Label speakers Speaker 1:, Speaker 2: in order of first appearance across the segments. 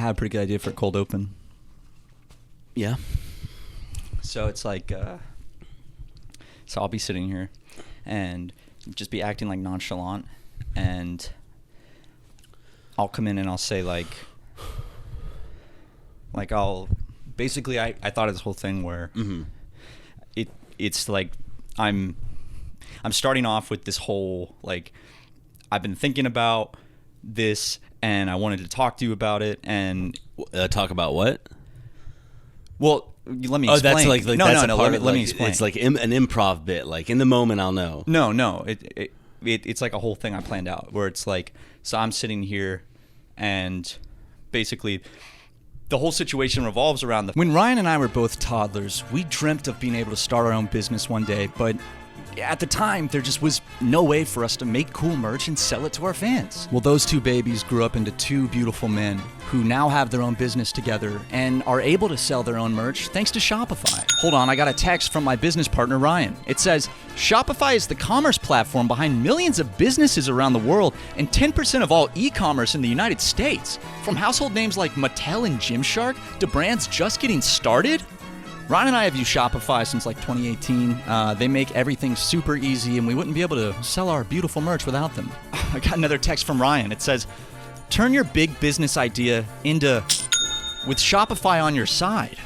Speaker 1: have a pretty good idea for a cold open.
Speaker 2: Yeah.
Speaker 1: So it's like, so I'll be sitting here and just be acting like nonchalant, and I'll come in and I'll say like I'll basically I thought of this whole thing where it's like I'm starting off with this whole like I've been thinking about this and I wanted to talk to you about it and
Speaker 2: talk about what?
Speaker 1: Well, let me explain.
Speaker 2: Oh, that's like
Speaker 1: no,
Speaker 2: that's
Speaker 1: no,
Speaker 2: part
Speaker 1: let
Speaker 2: of it.
Speaker 1: me explain.
Speaker 2: It's like an improv bit. Like in the moment, I'll know.
Speaker 1: No, it's like a whole thing I planned out where it's like, so I'm sitting here and basically the whole situation revolves around when Ryan and I were both toddlers, we dreamt of being able to start our own business one day, but at the time, there just was no way for us to make cool merch and sell it to our fans. Well, those two babies grew up into two beautiful men who now have their own business together and are able to sell their own merch thanks to Shopify. Hold on, I got a text from my business partner, Ryan. It says, Shopify is the commerce platform behind millions of businesses around the world and 10% of all e-commerce in the United States. From household names like Mattel and Gymshark to brands just getting started. Ryan and I have used Shopify since like 2018. They make everything super easy and we wouldn't be able to sell our beautiful merch without them. I got another text from Ryan. It says, turn your big business idea into with Shopify on your side.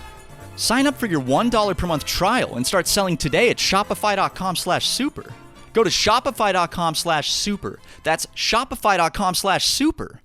Speaker 1: Sign up for your $1 per month trial and start selling today at shopify.com/super. Go to shopify.com/super. That's shopify.com/super.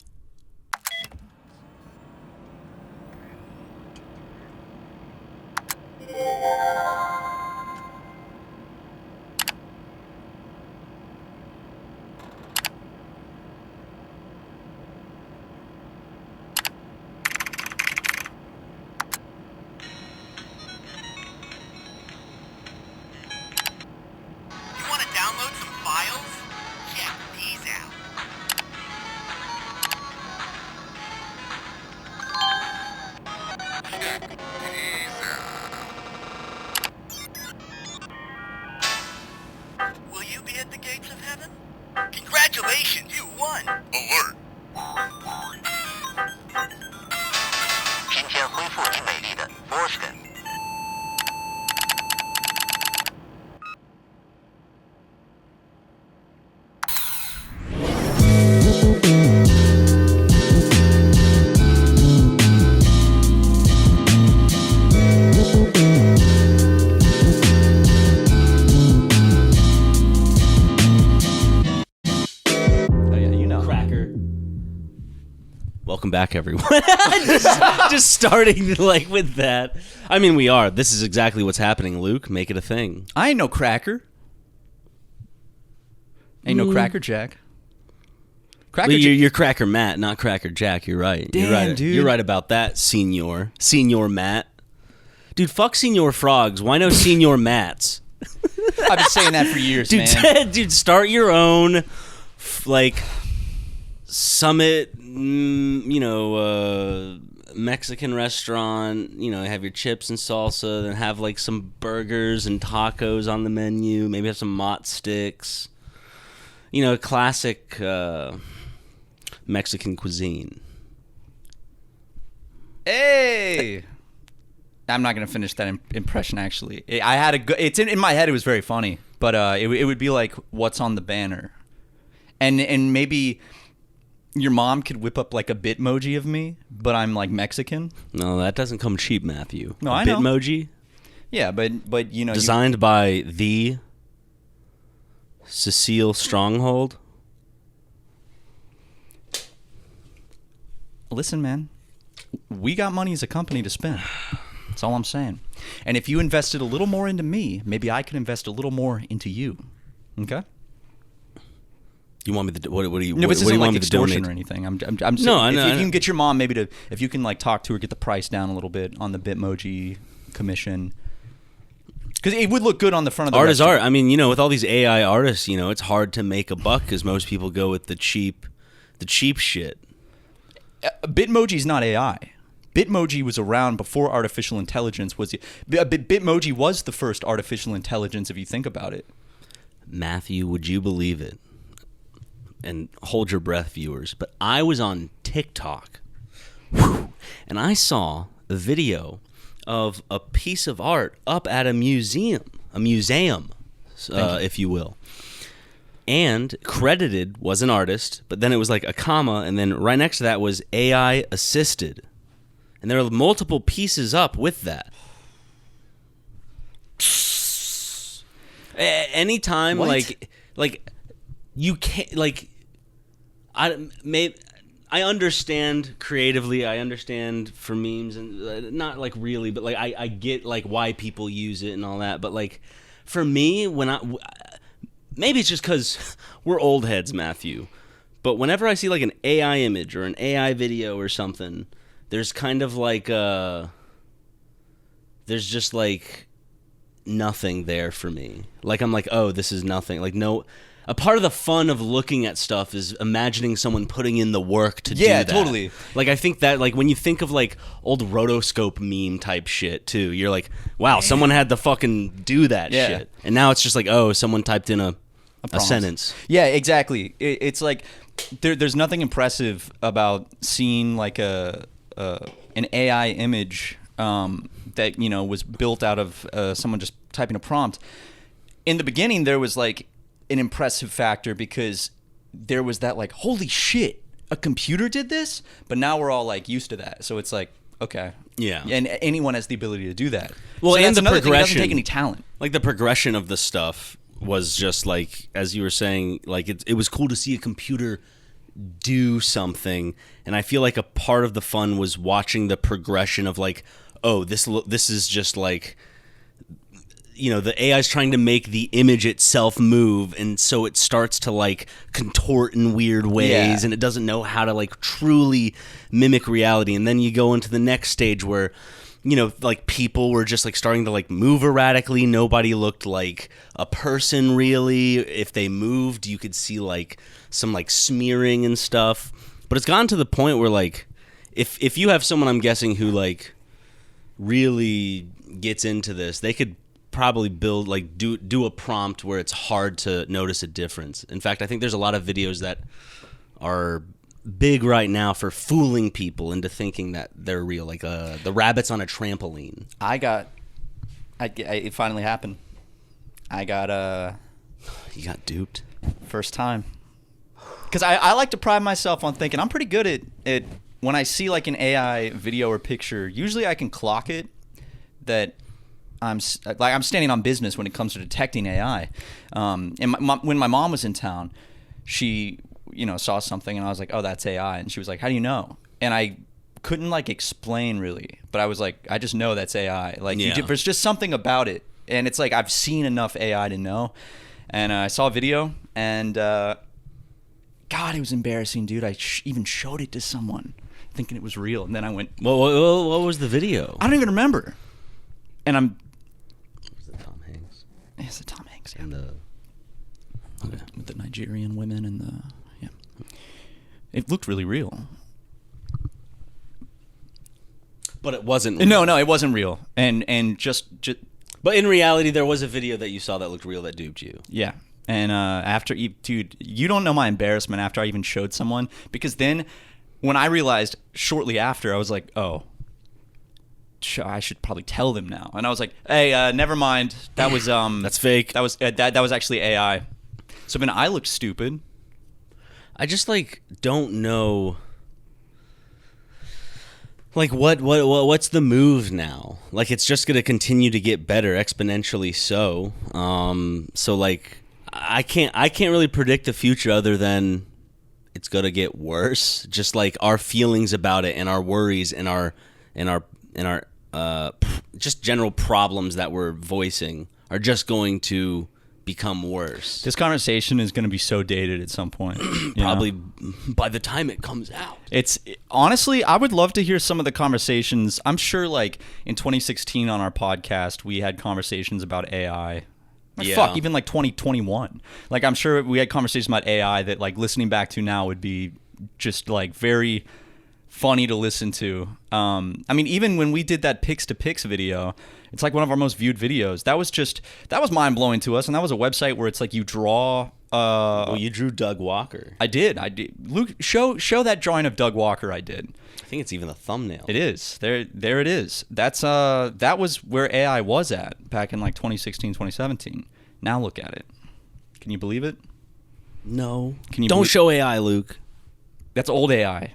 Speaker 2: Welcome back, everyone. just starting like with that. I mean, we are. This is exactly what's happening, Luke. Make it a thing.
Speaker 1: I ain't no cracker. Ain't no Cracker Jack.
Speaker 2: You're Cracker Matt, not Cracker Jack. You're right.
Speaker 1: Damn,
Speaker 2: you're right.
Speaker 1: dude.
Speaker 2: You're right about that, Senior Matt. Dude, fuck Senior Frogs. Why no Senior Matts?
Speaker 1: I've been saying that for years,
Speaker 2: dude,
Speaker 1: man.
Speaker 2: Dude, start your own, like, Summit, Mexican restaurant, have your chips and salsa, then have like some burgers and tacos on the menu, maybe have some mott sticks, classic Mexican cuisine.
Speaker 1: Hey! I'm not going to finish that impression, actually. I had it's in my head, it was very funny, but it would be like, what's on the banner? And maybe your mom could whip up like a Bitmoji of me, but I'm like Mexican.
Speaker 2: No, that doesn't come cheap, Matthew.
Speaker 1: No, I know.
Speaker 2: Bitmoji?
Speaker 1: Yeah, but
Speaker 2: designed by the Cecile Stronghold.
Speaker 1: Listen, man, we got money as a company to spend. That's all I'm saying. And if you invested a little more into me, maybe I could invest a little more into you. Okay?
Speaker 2: You want me to? What do you?
Speaker 1: No, but this
Speaker 2: what do
Speaker 1: isn't
Speaker 2: you want
Speaker 1: like
Speaker 2: me to donate?
Speaker 1: extortion or anything. I'm
Speaker 2: No, I know.
Speaker 1: If you can get your mom maybe if you can like talk to her, get the price down a little bit on the Bitmoji commission, because it would look good on the front of the
Speaker 2: art is
Speaker 1: restaurant.
Speaker 2: art. I mean, with all these AI artists, it's hard to make a buck because most people go with the cheap shit.
Speaker 1: Bitmoji's not AI. Bitmoji was around before artificial intelligence was. Bitmoji was the first artificial intelligence, if you think about it.
Speaker 2: Matthew, would you believe it? And hold your breath, viewers. But I was on TikTok. Whew. and I saw a video of a piece of art up at a museum, if you will. And credited was an artist, but then it was like a comma, and then right next to that was AI assisted. And there were multiple pieces up with that. Anytime,
Speaker 1: What?
Speaker 2: like you can't, like, I understand creatively, I understand for memes, and not like really, but like I get like why people use it and all that, but like for me, maybe it's just because we're old heads, Matthew, but whenever I see like an AI image or an AI video or something, there's kind of like there's just like nothing there for me. Like I'm like, oh, this is nothing. Like no, a part of the fun of looking at stuff is imagining someone putting in the work to do that.
Speaker 1: Yeah, totally.
Speaker 2: Like I think that like when you think of like old rotoscope meme type shit too, you're like, wow, someone had to fucking do that shit. And now it's just like, oh, someone typed in a sentence.
Speaker 1: Yeah, exactly. It's like there's nothing impressive about seeing like an AI image that was built out of someone just typing a prompt. In the beginning, there was like an impressive factor because there was that like, holy shit, a computer did this. But now we're all like used to that, so it's like, okay,
Speaker 2: yeah,
Speaker 1: and anyone has the ability to do that.
Speaker 2: Well,
Speaker 1: so
Speaker 2: and
Speaker 1: that's
Speaker 2: the
Speaker 1: another thing, it
Speaker 2: progression
Speaker 1: doesn't take any talent.
Speaker 2: Like the progression of the stuff was just like, as you were saying, like it was cool to see a computer do something, and I feel like a part of the fun was watching the progression of like, oh, this is just like, the AI is trying to make the image itself move, and so it starts to like contort in weird ways, and it doesn't know how to like truly mimic reality. And then you go into the next stage where like people were just like starting to like move erratically. Nobody looked like a person really. If they moved, you could see like some like smearing and stuff. But it's gotten to the point where like if you have someone, I'm guessing, who like really gets into this, they could probably build like do a prompt where it's hard to notice a difference. In fact, I think there's a lot of videos that are big right now for fooling people into thinking that they're real, like the rabbits on a trampoline.
Speaker 1: It finally happened. You got
Speaker 2: duped
Speaker 1: first time, because I like to pride myself on thinking I'm pretty good at when I see like an AI video or picture. Usually I can clock it that I'm standing on business when it comes to detecting AI. And when my mom was in town, she saw something, and I was like, oh, that's AI. And she was like, how do you know? And I couldn't like explain really, but I was like, I just know that's AI. Like there's just something about it, and it's like I've seen enough AI to know. And I saw a video, and God, it was embarrassing, dude. I even showed it to someone thinking it was real, and then I went,
Speaker 2: well, what was the video?
Speaker 1: I don't even remember. And I'm,
Speaker 2: was it Tom Hanks?
Speaker 1: It's the Tom Hanks, yeah.
Speaker 2: And
Speaker 1: with the Nigerian women and the, yeah. It looked really real.
Speaker 2: But it wasn't real.
Speaker 1: No, it wasn't real. And just
Speaker 2: but in reality, there was a video that you saw that looked real that duped you.
Speaker 1: Yeah. And after, dude, you don't know my embarrassment after I even showed someone, because then when I realized shortly after, I was like, oh, I should probably tell them now. And I was like, hey, never mind. That was
Speaker 2: that's fake.
Speaker 1: That was that was actually AI. So then I looked stupid.
Speaker 2: I just like don't know. Like what's the move now? Like it's just gonna continue to get better exponentially. So like I can't really predict the future other than it's gonna get worse. Just like our feelings about it and our worries and our just general problems that we're voicing are just going to become worse.
Speaker 1: This conversation is going to be so dated at some point.
Speaker 2: Probably by the time it comes out.
Speaker 1: It's honestly, I would love to hear some of the conversations. I'm sure like in 2016 on our podcast, we had conversations about AI. Fuck, even like 2021. Like I'm sure we had conversations about AI that like listening back to now would be just like very funny to listen to. I mean, even when we did that Pix to Pix video, it's like one of our most viewed videos. That was mind blowing to us, and that was a website where it's like you draw
Speaker 2: Well, you drew Doug Walker.
Speaker 1: I did. Luke, show that drawing of Doug Walker I did.
Speaker 2: I think it's even the thumbnail.
Speaker 1: It is. There it is. That was where AI was at back in like 2016, 2017. Now look at it. Can you believe it?
Speaker 2: No.
Speaker 1: Don't
Speaker 2: show AI, Luke.
Speaker 1: That's old AI.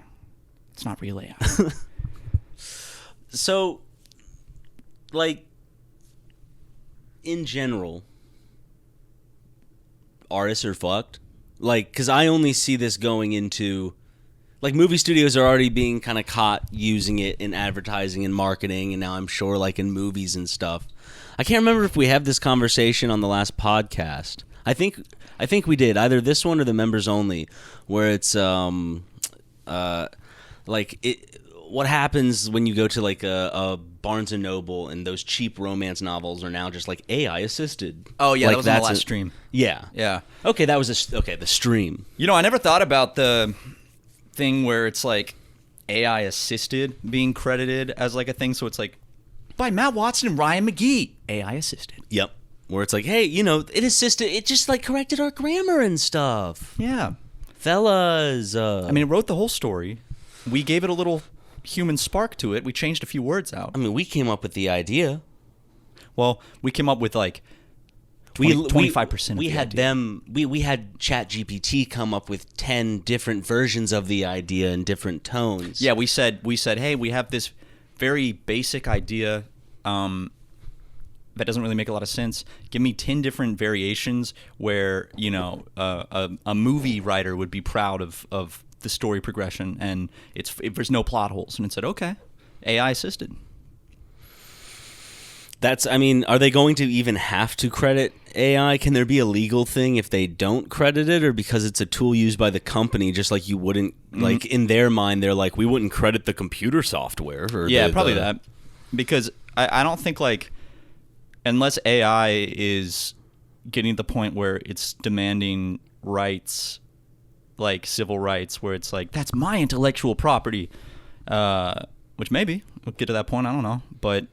Speaker 1: It's not real AI.
Speaker 2: So, like, in general, artists are fucked. Like, because I only see this going into, like, movie studios are already being kind of caught using it in advertising and marketing, and now I'm sure, like, in movies and stuff. I can't remember if we had this conversation on the last podcast. I think we did, either this one or the members only, where it's like what happens when you go to like a Barnes and Noble and those cheap romance novels are now just like AI assisted.
Speaker 1: Oh yeah,
Speaker 2: like,
Speaker 1: that was on the last stream.
Speaker 2: Yeah. Okay, that was the stream.
Speaker 1: You know, I never thought about the thing where it's like AI assisted being credited as like a thing. So it's like by Matt Watson and Ryan McGee, AI assisted.
Speaker 2: Yep. Where it's like, hey, you know, it assisted. It just like corrected our grammar and stuff.
Speaker 1: Yeah,
Speaker 2: fellas.
Speaker 1: I mean, it wrote the whole story. We gave it a little human spark to it. We changed a few words out.
Speaker 2: I mean, we came up with the idea.
Speaker 1: Well, we came up with like 25% of
Speaker 2: we
Speaker 1: the
Speaker 2: had
Speaker 1: idea.
Speaker 2: them. We had ChatGPT come up with 10 different versions of the idea in different tones.
Speaker 1: Yeah, we said, hey, we have this very basic idea that doesn't really make a lot of sense. Give me 10 different variations where, you know, a movie writer would be proud of the story progression, and there's no plot holes. And it said, okay, AI assisted.
Speaker 2: I mean, are they going to even have to credit AI? Can there be a legal thing if they don't credit it, or because it's a tool used by the company, just like you wouldn't, like in their mind, they're like, we wouldn't credit the computer software. Or
Speaker 1: probably that. Because I don't think, like, unless AI is getting to the point where it's demanding rights, like civil rights, where it's like, that's my intellectual property, which maybe we'll get to that point. I don't know, but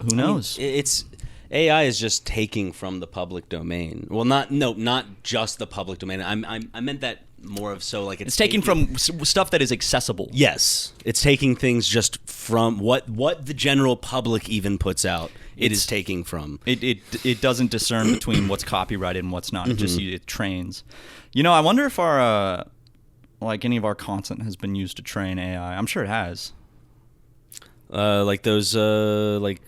Speaker 1: who knows?
Speaker 2: I mean, it's AI is just taking from the public domain. Well, not just the public domain. I meant that more of so like
Speaker 1: it's taking from stuff that is accessible.
Speaker 2: Yes, it's taking things just from what the general public even puts out. It's taking from.
Speaker 1: It doesn't discern between what's copyrighted and what's not. It trains. You know, I wonder if our like any of our content has been used to train AI. I'm sure it has.
Speaker 2: Like those like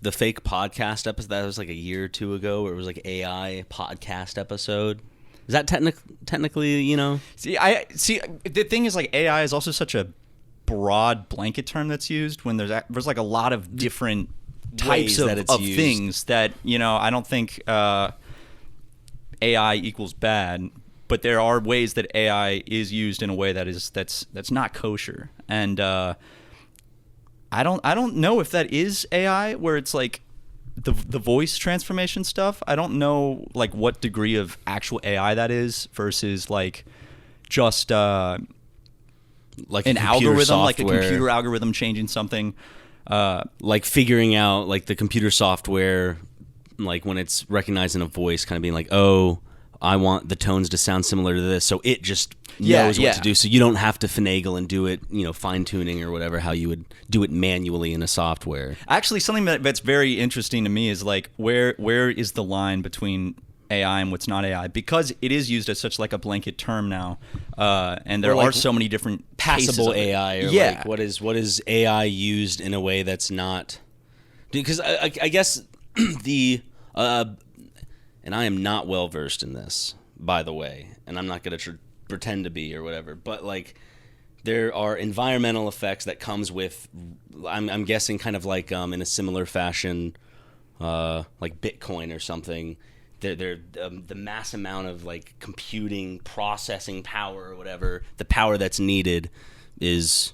Speaker 2: the fake podcast episode that was like a year or two ago, where it was like AI podcast episode. Is that technically, you know?
Speaker 1: See, the thing is, like, AI is also such a broad blanket term that's used when there's like a lot of different types of things that, you know, I don't think AI equals bad, but there are ways that AI is used in a way that's not kosher. And I don't know if that is AI, where it's like the voice transformation stuff. I don't know like what degree of actual AI that is versus like just like an algorithm, software. Like a computer algorithm changing something,
Speaker 2: like figuring out like the computer software, like when it's recognizing a voice, kind of being like, oh, I want the tones to sound similar to this, so it just knows what to do, so you don't have to finagle and do it, you know, fine-tuning or whatever, how you would do it manually in a software.
Speaker 1: Actually, something that's very interesting to me is like where is the line between AI and what's not AI, because it is used as such like a blanket term now, and there are so many different
Speaker 2: passable AI, or like what is AI used in a way that's not, because I guess the and I am not well versed in this, by the way, and I'm not going to pretend to be or whatever, but like there are environmental effects that comes with, I'm guessing kind of like in a similar fashion, like Bitcoin or something. The mass amount of like computing, processing power or whatever, the power that's needed is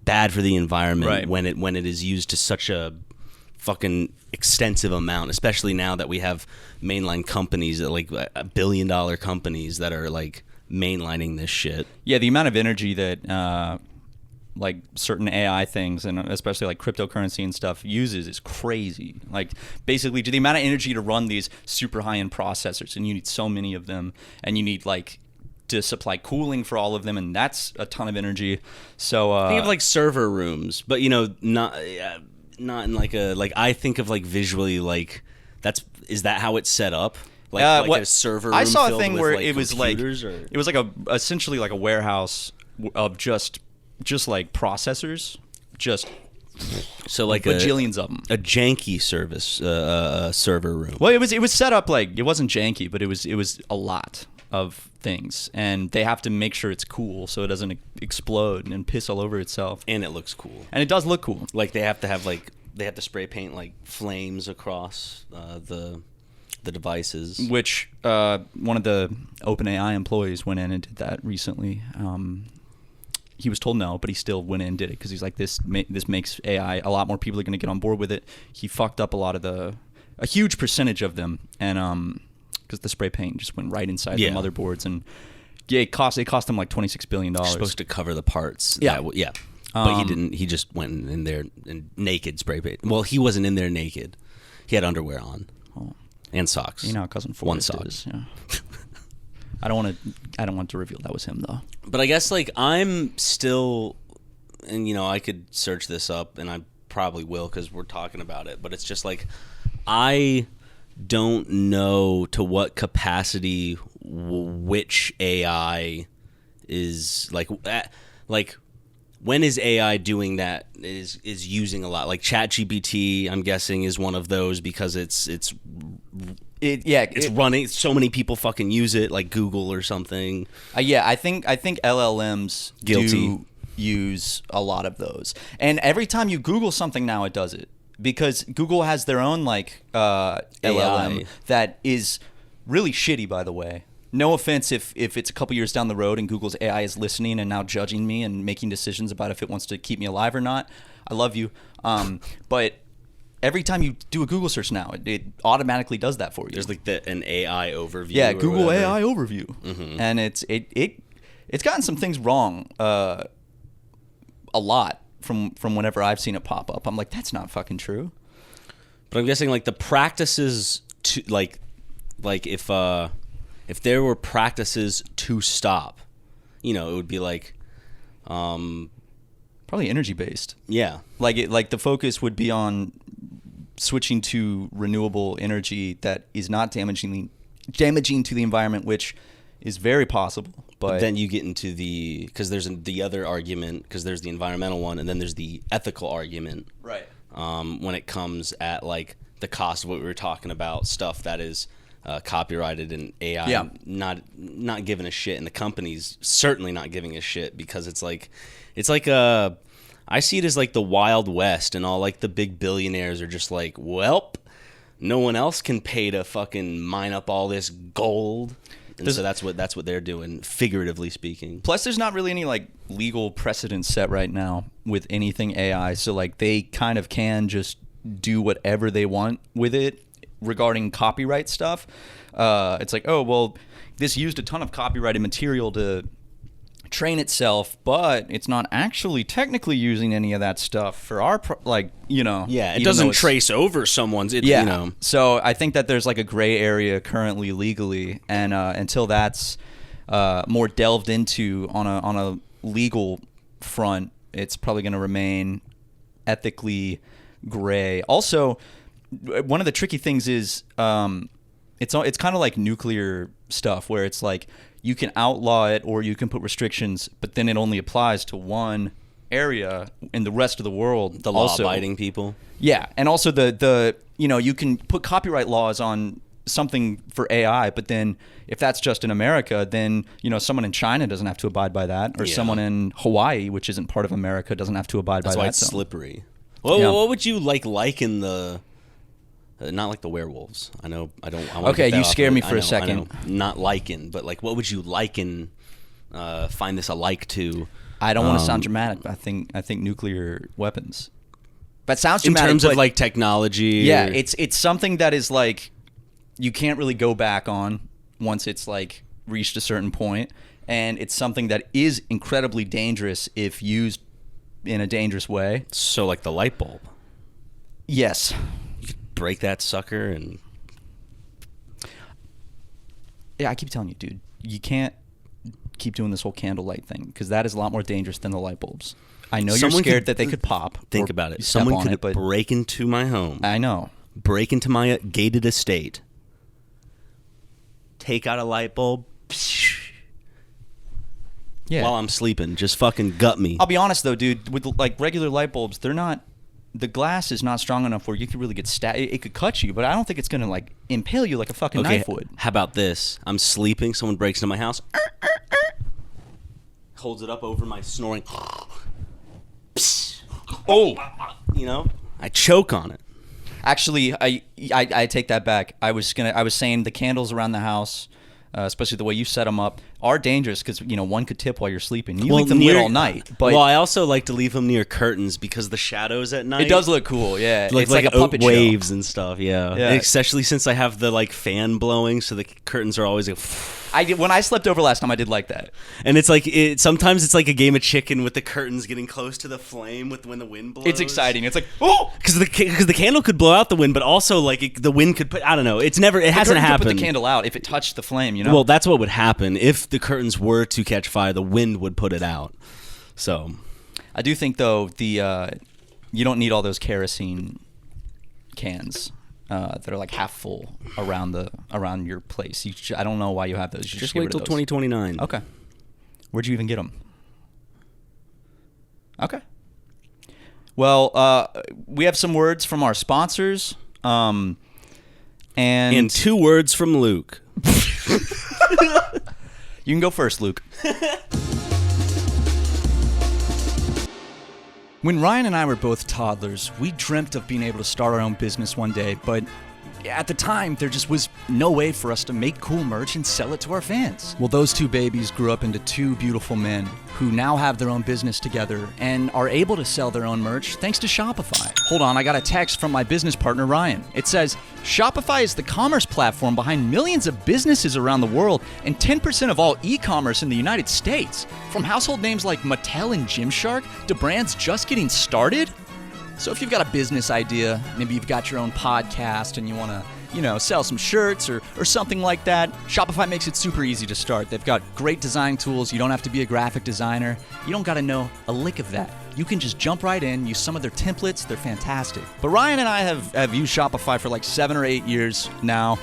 Speaker 2: bad for the environment when it is used to such a fucking extensive amount, especially now that we have mainline companies that like $1 billion companies that are like mainlining this shit.
Speaker 1: Yeah, the amount of energy that like certain AI things, and especially like cryptocurrency and stuff, uses is crazy. Like basically, the amount of energy to run these super high-end processors, and you need so many of them, and you need like to supply cooling for all of them, and that's a ton of energy. So
Speaker 2: think of like server rooms, but not in like a like I think of like visually like is that how it's set up? Like a server room.
Speaker 1: I saw a
Speaker 2: filled
Speaker 1: thing
Speaker 2: with,
Speaker 1: where
Speaker 2: like,
Speaker 1: it was like
Speaker 2: computers,
Speaker 1: it was like essentially like a warehouse of just like processors, just
Speaker 2: so like
Speaker 1: bajillions of them.
Speaker 2: A janky server room.
Speaker 1: Well, it was set up like it wasn't janky, but it was a lot of things, and they have to make sure it's cool so it doesn't explode and piss all over itself.
Speaker 2: And it looks cool.
Speaker 1: And it does look cool.
Speaker 2: Like they have to spray paint like flames across the devices. Which
Speaker 1: one of the OpenAI employees went in and did that recently. He was told no, but he still went in and did it because he's like, this makes AI, a lot more people are going to get on board with it. He fucked up a huge percentage of them, and because the spray paint just went right inside the motherboards, and it cost them like $26 billion.
Speaker 2: You're supposed to cover the parts.
Speaker 1: Yeah.
Speaker 2: But he didn't. He just went in there and naked spray paint. Well, he wasn't in there naked. He had underwear on. Oh. And socks.
Speaker 1: You know how Cousin Forrest is. Yeah. I don't want to reveal that was him though.
Speaker 2: But I guess like I'm still, and I could search this up, and I probably will because we're talking about it. But it's just like I don't know to what capacity which AI is like when is AI doing that is using a lot, like ChatGPT I'm guessing is one of those because it's running, so many people fucking use it, like Google or something.
Speaker 1: I think LLMs do use a lot of those, and every time you Google something now it does it. Because Google has their own like LLM that is really shitty, by the way. No offense if it's a couple years down the road and Google's AI is listening and now judging me and making decisions about if it wants to keep me alive or not. I love you. But every time you do a Google search now, it automatically does that for you.
Speaker 2: There's like an AI overview.
Speaker 1: Yeah, Google whatever. AI overview. Mm-hmm. And it's gotten some things wrong a lot. From whenever I've seen it pop up, I'm like, that's not fucking true.
Speaker 2: But I'm guessing like the practices to like if there were practices to stop, it would be like
Speaker 1: probably energy based.
Speaker 2: Yeah,
Speaker 1: like the focus would be on switching to renewable energy that is not damaging to the environment, which is very possible. But
Speaker 2: then you get into because there's the other argument, because there's the environmental one, and then there's the ethical argument.
Speaker 1: Right.
Speaker 2: When it comes at like the cost of what we were talking about, stuff that is copyrighted and AI not giving a shit, and the company's certainly not giving a shit because it's like I see it as like the Wild West, and all like the big billionaires are just like, welp, no one else can pay to fucking mine up all this gold. And so that's what they're doing, figuratively speaking.
Speaker 1: Plus, there's not really any like legal precedent set right now with anything AI, so like they kind of can just do whatever they want with it regarding copyright stuff. It's like, oh well, this used a ton of copyrighted material to train itself, but it's not actually technically using any of that stuff for our
Speaker 2: Yeah, it doesn't trace over someone's.
Speaker 1: So I think that there's like a gray area currently legally, and until that's more delved into on a legal front, it's probably going to remain ethically gray. Also, one of the tricky things is it's kind of like nuclear stuff where it's like you can outlaw it or you can put restrictions, but then it only applies to one area in the rest of the world.
Speaker 2: The law-abiding people.
Speaker 1: Yeah, and also the you can put copyright laws on something for AI, but then if that's just in America, then someone in China doesn't have to abide by that, or someone in Hawaii, which isn't part of America, doesn't have to abide by that.
Speaker 2: That's why it's slippery. Well, what would you liken the? Not like the werewolves. I know. I don't.
Speaker 1: Okay, you scare me for a second.
Speaker 2: I know. Not liken, but like, what would you liken? Find this alike to?
Speaker 1: I don't want to sound dramatic, but I think nuclear weapons. That sounds dramatic
Speaker 2: in terms of like technology.
Speaker 1: Yeah, it's something that is like you can't really go back on once it's like reached a certain point, and it's something that is incredibly dangerous if used in a dangerous way.
Speaker 2: So like the light bulb.
Speaker 1: Yes.
Speaker 2: You could break that sucker and...
Speaker 1: Yeah, I keep telling you, dude, you can't keep doing this whole candlelight thing because that is a lot more dangerous than the light bulbs. I know you're scared that they could pop.
Speaker 2: Think about it. Someone could break into my home.
Speaker 1: I know.
Speaker 2: Break into my gated estate. Take out a light bulb.
Speaker 1: Yeah.
Speaker 2: While I'm sleeping. Just fucking gut me.
Speaker 1: I'll be honest, though, dude. With, like, regular light bulbs, they're not... The glass is not strong enough where you could really get stabbed. It could cut you, but I don't think it's going to, like, impale you like a fucking knife would.
Speaker 2: How about this? I'm sleeping. Someone breaks into my house. Holds it up over my snoring. Oh! You know? I choke on it.
Speaker 1: Actually, I take that back. I was saying the candles around the house, especially the way you set them up, are dangerous because one could tip while you're sleeping. You leave them lit all night. But
Speaker 2: I also like to leave them near curtains because the shadows at night.
Speaker 1: It does look cool, yeah.
Speaker 2: It's like a puppet waves show. And stuff, yeah.
Speaker 1: Yeah.
Speaker 2: Especially since I have the like fan blowing, so the curtains are always like.
Speaker 1: When I slept over last time, I did like that.
Speaker 2: And it's like sometimes it's like a game of chicken with the curtains getting close to the flame when the wind blows.
Speaker 1: It's exciting. It's like
Speaker 2: because the candle could blow out the wind, but also like the wind could put. I don't know. It hasn't happened.
Speaker 1: Put the candle out if it touched the flame.
Speaker 2: Well, that's what would happen if the curtains were to catch fire. The wind would put it out. So,
Speaker 1: I do think though you don't need all those kerosene cans. That are like half full around your place. I don't know why you have those. You
Speaker 2: just wait till 2029.
Speaker 1: Okay. Where'd you even get them? Okay. Well, we have some words from our sponsors, and
Speaker 2: 2 words from Luke.
Speaker 1: You can go first, Luke. When Ryan and I were both toddlers, we dreamt of being able to start our own business one day, but at the time, there just was no way for us to make cool merch and sell it to our fans. Well, those 2 babies grew up into 2 beautiful men who now have their own business together and are able to sell their own merch thanks to Shopify. Hold on, I got a text from my business partner, Ryan. It says, Shopify is the commerce platform behind millions of businesses around the world and 10% of all e-commerce in the United States. From household names like Mattel and Gymshark to brands just getting started. So if you've got a business idea, maybe you've got your own podcast and you want to, sell some shirts or something like that, Shopify makes it super easy to start. They've got great design tools. You don't have to be a graphic designer. You don't got to know a lick of that. You can just jump right in, use some of their templates. They're fantastic. But Ryan and I have used Shopify for like 7 or 8 years now.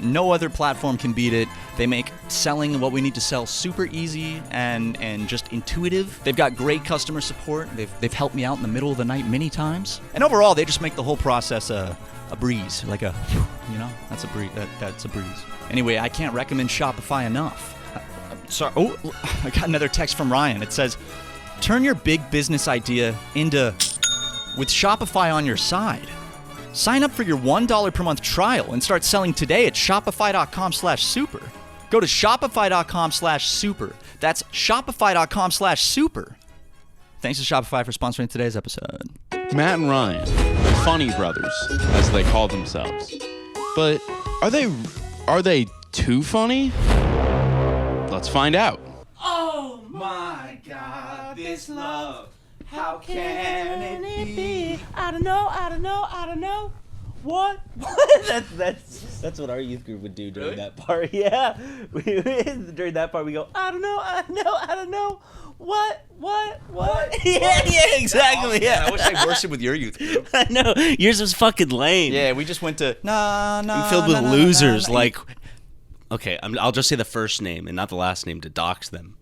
Speaker 1: No other platform can beat it. They make selling what we need to sell super easy and just intuitive. They've got great customer support. They've helped me out in the middle of the night many times. And overall, they just make the whole process a breeze, like that's a breeze. That's a breeze. Anyway, I can't recommend Shopify enough. Sorry. Oh, I got another text from Ryan. It says, turn your big business idea with Shopify on your side. Sign up for your $1 per month trial and start selling today at shopify.com/super. Go to shopify.com/super. That's shopify.com/super. Thanks to Shopify for sponsoring today's episode.
Speaker 3: Matt and Ryan, funny brothers, as they call themselves. But are they too funny? Let's find out.
Speaker 4: Oh my God, this love, how can it be? I don't know. What?
Speaker 2: That's what our youth group would do during that part. Yeah, during that part we go, I don't know. What? Yeah, exactly. Yeah.
Speaker 1: I wish I worshipped with your youth group.
Speaker 2: I know. Yours was fucking lame.
Speaker 1: Yeah, we just went to we
Speaker 2: filled with losers. Like, okay, I'll just say the first name and not the last name to dox them.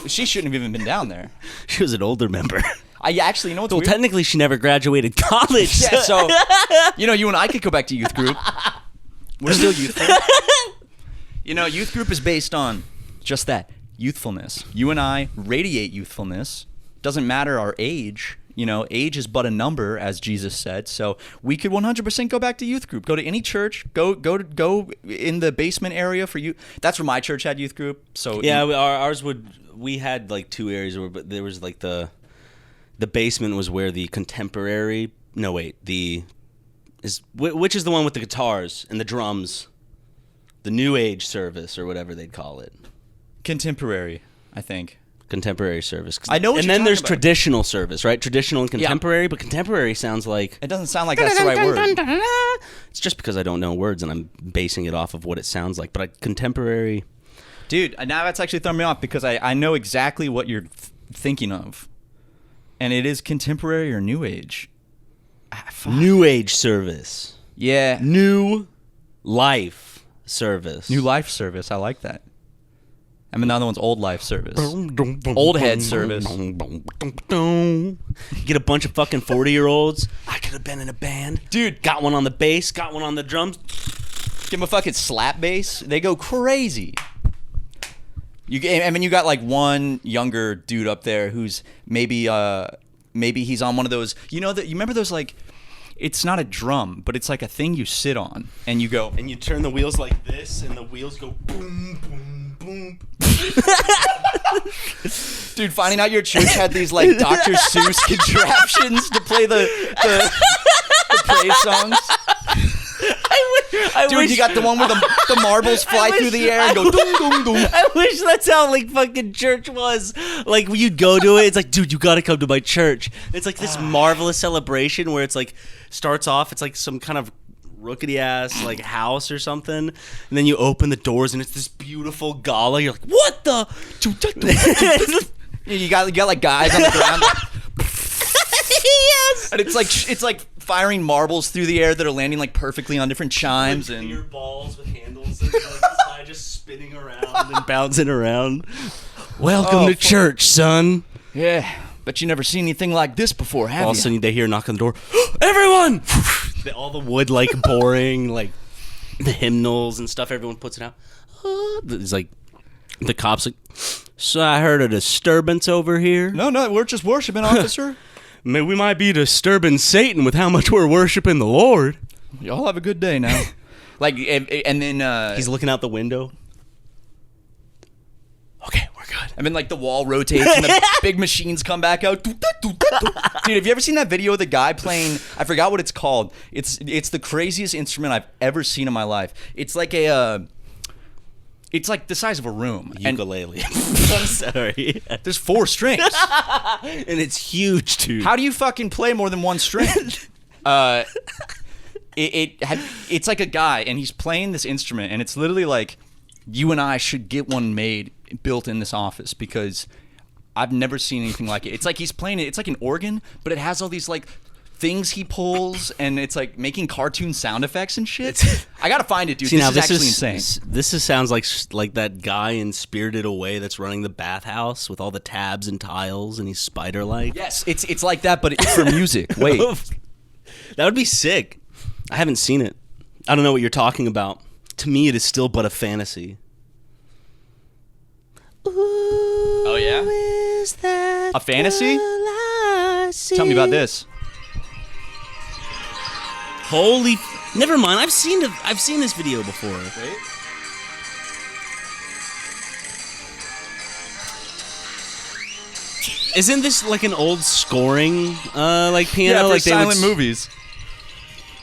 Speaker 1: She shouldn't have even been down there.
Speaker 2: She was an older member.
Speaker 1: I actually, you know what's
Speaker 2: weird? Technically, she never graduated college.
Speaker 1: Yeah, so, you and I could go back to youth group. We're still youthful. Youth group is based on just that, youthfulness. You and I radiate youthfulness. Doesn't matter our age. Age is but a number, as Jesus said. So we could 100% go back to youth group. Go to any church. Go in the basement area for you. That's where my church had youth group. So
Speaker 2: yeah, ours would. We had like 2 areas where, but there was like the basement was where the contemporary. No wait, which is the one with the guitars and the drums, the new age service or whatever they'd call it.
Speaker 1: Contemporary, I think.
Speaker 2: Contemporary service.
Speaker 1: I know what
Speaker 2: and
Speaker 1: you're
Speaker 2: then
Speaker 1: talking
Speaker 2: there's
Speaker 1: about.
Speaker 2: traditional service, right? Traditional and contemporary, but contemporary sounds like...
Speaker 1: It doesn't sound like that's the right word.
Speaker 2: It's just because I don't know words and I'm basing it off of what it sounds like. But contemporary...
Speaker 1: Dude, now that's actually throwing me off because I know exactly what you're thinking of. And it is contemporary or new age.
Speaker 2: New age service.
Speaker 1: Yeah.
Speaker 2: New life service.
Speaker 1: New life service. I like that. I mean, the other one's old life service. Old head service.
Speaker 2: Get a bunch of fucking 40-year-olds. I could have been in a band. Dude, got one on the bass, got one on the drums.
Speaker 1: Give them a fucking slap bass. They go crazy. I mean, you got like one younger dude up there who's maybe he's on one of those. You remember those like, it's not a drum, but it's like a thing you sit on and you go
Speaker 2: and you turn the wheels like this, and the wheels go boom, boom, boom.
Speaker 1: Dude, finding out your church had these like Dr. Seuss contraptions to play the praise songs. Dude, you got the one where the marbles fly through the air and go dum dum dum.
Speaker 2: I wish that's how like fucking church was. Like when you'd go to it, it's like, dude, you gotta come to my church. It's like this marvelous celebration where it's like starts off, it's like some kind of rookety ass like house or something, and then you open the doors and it's this beautiful gala. You're like, what the?
Speaker 1: You got like guys on the ground.
Speaker 2: Yes.
Speaker 1: And it's like firing marbles through the air that are landing like perfectly on different chimes
Speaker 2: like
Speaker 1: and
Speaker 2: beer balls with handles and like, this guy just spinning around and bouncing around. Welcome to church, son.
Speaker 1: Yeah, but you never seen anything like this before, have you?
Speaker 2: All of a sudden they hear a knock on the door. Everyone! All the wood like boring, like the hymnals and stuff. Everyone puts it out. It's like the cops like. So I heard a disturbance over here.
Speaker 1: No, we're just worshiping, officer.
Speaker 2: We might be disturbing Satan with how much we're worshiping the Lord.
Speaker 1: Y'all have a good day now. Like, and then
Speaker 2: he's looking out the window. Okay, we're good.
Speaker 1: And then like the wall rotates and the big machines come back out. Dude, have you ever seen that video of the guy playing? I forgot what it's called. It's the craziest instrument I've ever seen in my life. It's like it's like the size of a room.
Speaker 2: Ukulele. I'm sorry.
Speaker 1: There's 4 strings.
Speaker 2: And it's huge, dude.
Speaker 1: How do you fucking play more than one string? It's like a guy, and he's playing this instrument, and it's literally like you and I should get one built in this office because I've never seen anything like it. It's like he's playing it. It's like an organ, but it has all these like things he pulls, and it's like making cartoon sound effects and shit. I gotta find it, dude.
Speaker 2: See,
Speaker 1: this
Speaker 2: now,
Speaker 1: is actually insane.
Speaker 2: This sounds like that guy in Spirited Away that's running the bathhouse with all the tabs and tiles, and he's spider-like.
Speaker 1: Yes, it's like that, but it's for music. Wait.
Speaker 2: That would be sick. I haven't seen it. I don't know what you're talking about. To me, it is still but a fantasy. Ooh,
Speaker 1: oh, yeah?
Speaker 2: Is that
Speaker 1: a fantasy? Tell me about this.
Speaker 2: Holy... Never mind. I've seen this video before.
Speaker 1: Wait.
Speaker 2: Isn't this like an old scoring like piano?
Speaker 1: Yeah, for
Speaker 2: like
Speaker 1: silent movies.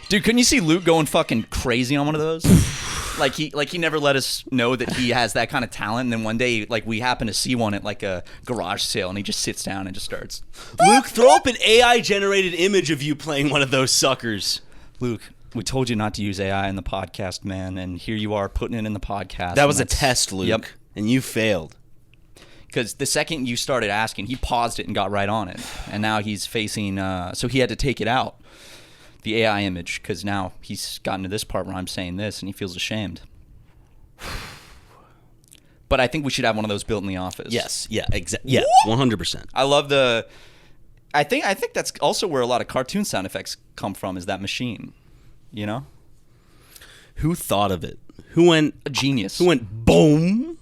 Speaker 1: Dude, couldn't you see Luke going fucking crazy on one of those? like he never let us know that he has that kind of talent, and then one day like we happen to see one at like a garage sale, and he just sits down and just starts.
Speaker 2: Luke, throw up an AI generated image of you playing one of those suckers.
Speaker 1: Luke, we told you not to use AI in the podcast, man, and here you are putting it in the podcast.
Speaker 2: That was a test, Luke.
Speaker 1: Yep.
Speaker 2: And you failed.
Speaker 1: Because the second you started asking, he paused it and got right on it. And now he's facing, so he had to take it out, the AI image, because now he's gotten to this part where I'm saying this and he feels ashamed. But I think we should have one of those built in the office.
Speaker 2: Yes. Yeah, exactly. Yeah, 100%.
Speaker 1: I love I think that's also where a lot of cartoon sound effects come from, is that machine. You know?
Speaker 2: Who thought of it? Who went
Speaker 1: a genius?
Speaker 2: Who went boom?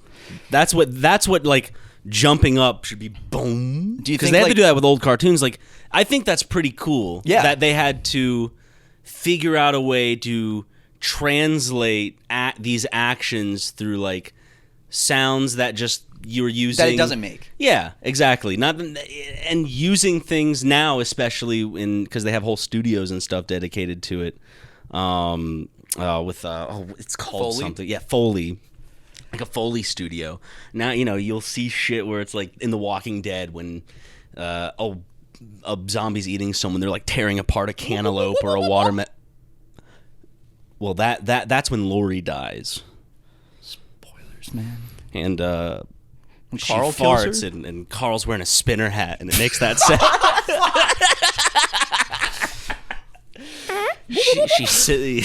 Speaker 2: That's what like jumping up should be boom.
Speaker 1: Do you think
Speaker 2: because they had to do that with old cartoons? Like, I think that's pretty cool.
Speaker 1: Yeah.
Speaker 2: That they had to figure out a way to translate these actions through like sounds that just you're using
Speaker 1: that it doesn't make.
Speaker 2: Yeah, exactly. And using things now, especially because they have whole studios and stuff dedicated to it. It's called
Speaker 1: Foley?
Speaker 2: something. Yeah, Foley. like a Foley studio. Now, you know, you'll see shit where it's like in The Walking Dead when a zombie's eating someone, they're like tearing apart a cantaloupe or a watermelon. Well, that's when Lori dies.
Speaker 1: Spoilers, man.
Speaker 2: And she
Speaker 1: Carl kills
Speaker 2: farts,
Speaker 1: her?
Speaker 2: and Carl's wearing a spinner hat, and it makes that sound. She's silly.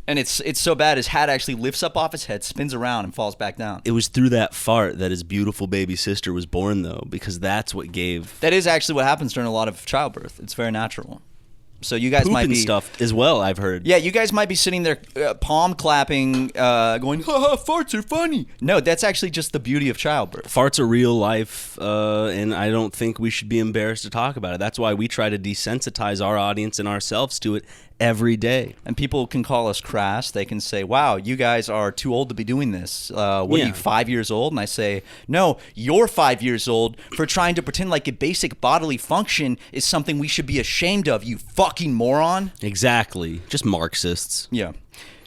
Speaker 1: And it's so bad his hat actually lifts up off his head, spins around, and falls back down.
Speaker 2: It was through that fart that his beautiful baby sister was born, though, because that's what gave
Speaker 1: That is actually what happens during a lot of childbirth. It's very natural. So you guys
Speaker 2: poop
Speaker 1: might
Speaker 2: and
Speaker 1: be
Speaker 2: stuff as well, I've heard.
Speaker 1: Yeah, you guys might be sitting there palm clapping, going, "Ha ha, farts are funny." No, that's actually just the beauty of childbirth.
Speaker 2: Farts are real life, and I don't think we should be embarrassed to talk about it. That's why we try to desensitize our audience and ourselves to it every day.
Speaker 1: And people can call us crass. They can say, "Wow, you guys are too old to be doing this. What are
Speaker 2: Yeah.
Speaker 1: you, 5 years old?" And I say, "No, you're 5 years old for trying to pretend like a basic bodily function is something we should be ashamed of, you fucking moron."
Speaker 2: Exactly. Just Marxists.
Speaker 1: Yeah.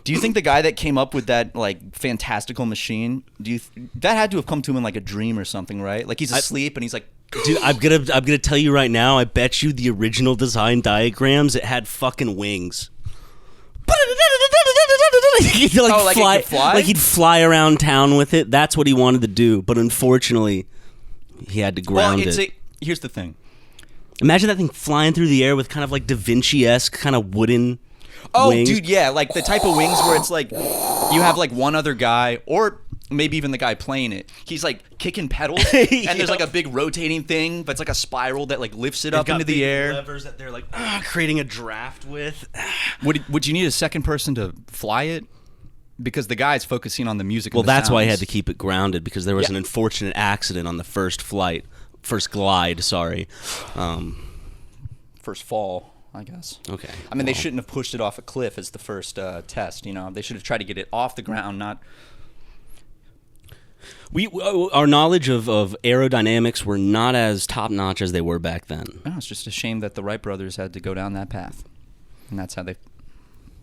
Speaker 1: Do you think the guy that came up with that like fantastical machine, that had to have come to him in like a dream or something, right? Like he's asleep and he's like,
Speaker 2: Dude, I'm gonna tell you right now, I bet you the original design diagrams, it had fucking wings. He'd like,
Speaker 1: Oh, like it could fly?
Speaker 2: Like he'd fly around town with it. That's what he wanted to do, but unfortunately, he had to ground it.
Speaker 1: Here's the thing.
Speaker 2: Imagine that thing flying through the air with kind of like Da Vinci-esque kind of wooden wings.
Speaker 1: Dude, yeah, like the type of wings where it's like you have like one other guy, or maybe even the guy playing it. He's like kicking pedals, and there's like a big rotating thing, but it's like a spiral that like lifts it
Speaker 2: They've
Speaker 1: up
Speaker 2: got
Speaker 1: into the
Speaker 2: big
Speaker 1: air.
Speaker 2: levers that they're like creating a draft with.
Speaker 1: Would you need a second person to fly it? Because the guy's focusing on the music.
Speaker 2: Well,
Speaker 1: and the
Speaker 2: that's why I had
Speaker 1: sounds.
Speaker 2: to keep it grounded, because there was an unfortunate accident on the first glide. Sorry.
Speaker 1: First fall, I guess.
Speaker 2: Okay.
Speaker 1: I mean, they shouldn't have pushed it off a cliff as the first test. You know, they should have tried to get it off the ground, not.
Speaker 2: Our knowledge of aerodynamics were not as top notch as they were back then.
Speaker 1: No, it's just a shame that the Wright brothers had to go down that path, and that's how they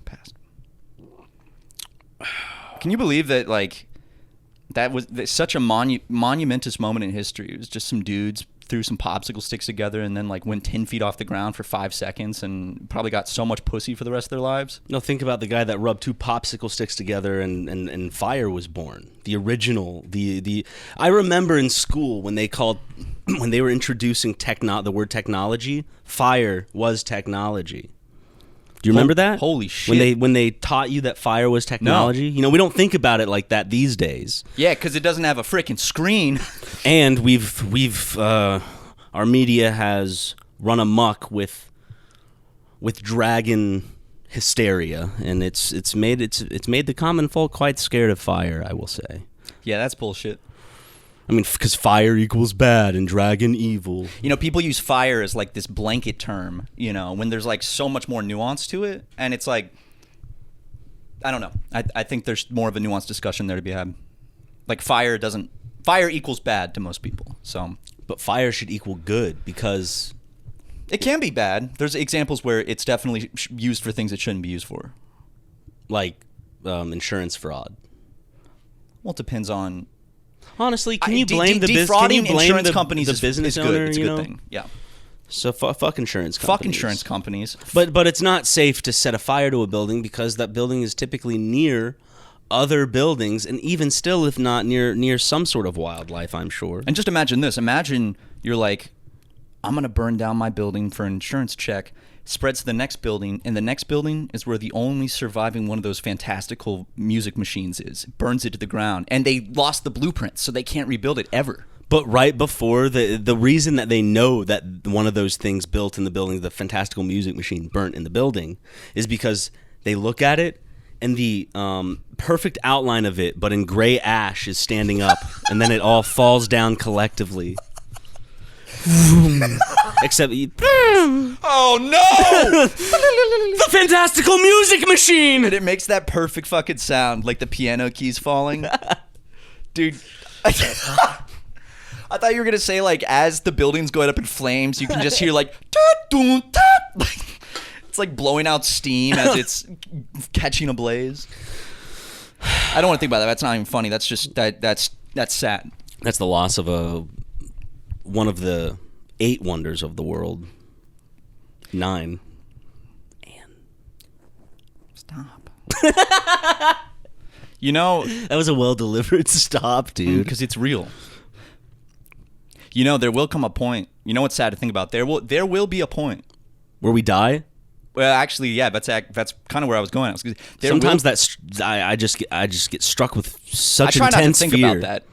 Speaker 1: passed. Can you believe that? Like, that was such a monumentous moment in history. It was just some dudes threw some popsicle sticks together and then like went 10 feet off the ground for 5 seconds and probably got so much pussy for the rest of their lives.
Speaker 2: No, think about the guy that rubbed 2 popsicle sticks together and fire was born. The original, I remember in school when they were introducing the word technology, fire was technology. Do you remember that?
Speaker 1: Holy shit.
Speaker 2: When they taught you that fire was technology? No. You know, we don't think about it like that these days.
Speaker 1: Yeah, because it doesn't have a freaking screen.
Speaker 2: And our media has run amok with dragon hysteria, and it's made the common folk quite scared of fire, I will say.
Speaker 1: Yeah, that's bullshit.
Speaker 2: I mean, because fire equals bad and dragon evil.
Speaker 1: You know, people use fire as like this blanket term, you know, when there's like so much more nuance to it. And it's like, I don't know. I think there's more of a nuanced discussion there to be had. Like fire equals bad to most people. So,
Speaker 2: but fire should equal good, because
Speaker 1: it can be bad. There's examples where it's definitely used for things it shouldn't be used for.
Speaker 2: Like insurance fraud.
Speaker 1: Well, it depends on...
Speaker 2: Honestly, can you blame
Speaker 1: defrauding insurance companies
Speaker 2: the business
Speaker 1: is good.
Speaker 2: owner?
Speaker 1: It's a good thing. Yeah.
Speaker 2: So fuck insurance companies.
Speaker 1: Fuck insurance companies.
Speaker 2: But it's not safe to set a fire to a building, because that building is typically near other buildings, and even still, if not near some sort of wildlife, I'm sure.
Speaker 1: And just imagine this. Imagine you're like, I'm going to burn down my building for an insurance check. Spreads to the next building, and the next building is where the only surviving one of those fantastical music machines is. Burns it to the ground, and they lost the blueprint, so they can't rebuild it ever.
Speaker 2: But right before, the reason that they know that one of those things built in the building, the fantastical music machine burnt in the building, is because they look at it, and the perfect outline of it, but in gray ash, is standing up, and then it all falls down collectively. Except
Speaker 1: oh no!
Speaker 2: The fantastical music machine,
Speaker 1: And it makes that perfect fucking sound, like the piano keys falling. Dude, I thought you were gonna say like as the building's going up in flames, you can just hear like it's like blowing out steam as it's catching a blaze. I don't want to think about that. That's not even funny. That's just that's sad.
Speaker 2: That's the loss of one of the 8 wonders of the world. 9.
Speaker 1: Stop. You know,
Speaker 2: that was a well-delivered stop, dude.
Speaker 1: Because it's real. You know, there will come a point. You know what's sad to think about? There will be a point
Speaker 2: where we die.
Speaker 1: Well, actually, yeah, that's kind of where I was going.
Speaker 2: Sometimes I just get struck with such
Speaker 1: intense
Speaker 2: fear.
Speaker 1: I try not to think about that.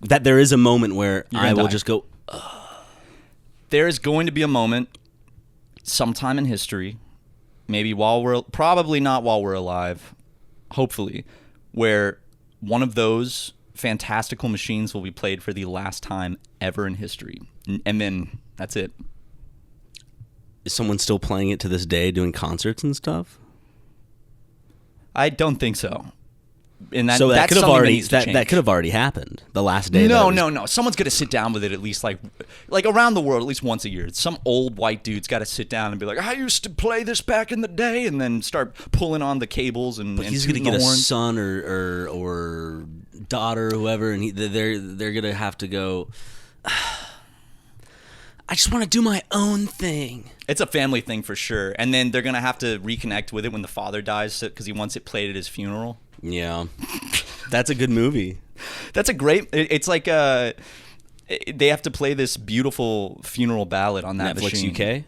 Speaker 2: That there is a moment where I will just go.
Speaker 1: There is going to be a moment, sometime in history, maybe probably not while we're alive, hopefully, where one of those fantastical machines will be played for the last time ever in history, and then that's it.
Speaker 2: Is someone still playing it to this day, doing concerts and stuff?
Speaker 1: I don't think so. And
Speaker 2: so that could have already happened. The last day.
Speaker 1: No. Someone's gonna sit down with it at least like around the world at least once a year. Some old white dude's got to sit down and be like, "I used to play this back in the day," and then start pulling on the cables and.
Speaker 2: But he's gonna get a son or daughter or whoever, and they're gonna have to go. I just want to do my own thing.
Speaker 1: It's a family thing for sure, and then they're gonna have to reconnect with it when the father dies because he wants it played at his funeral.
Speaker 2: Yeah, that's a good movie.
Speaker 1: That's a great. It's like they have to play this beautiful funeral ballad on that
Speaker 2: Netflix
Speaker 1: machine.
Speaker 2: UK.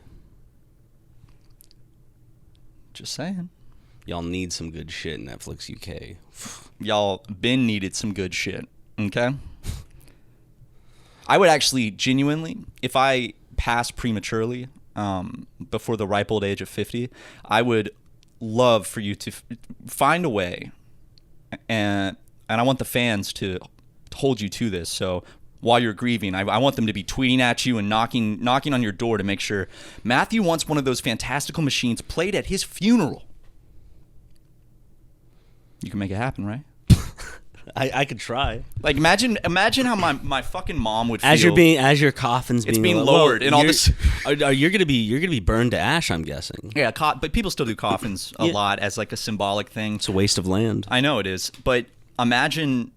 Speaker 1: Just saying.
Speaker 2: Y'all need some good shit, Netflix UK.
Speaker 1: Y'all been needed some good shit. Okay. I would actually genuinely, if I pass prematurely, before the ripe old age of 50, I would love for you to find a way, and I want the fans to hold you to this. So while you're grieving, I want them to be tweeting at you and knocking on your door to make sure Matthew wants one of those fantastical machines played at his funeral. You can make it happen, right?
Speaker 2: I could try.
Speaker 1: Like imagine how my fucking mom would feel
Speaker 2: as your coffin's
Speaker 1: being lowered and all this.
Speaker 2: You're gonna be burned to ash, I'm guessing.
Speaker 1: Yeah, but people still do coffins a lot as like a symbolic thing.
Speaker 2: It's a waste of land.
Speaker 1: I know it is, but imagine,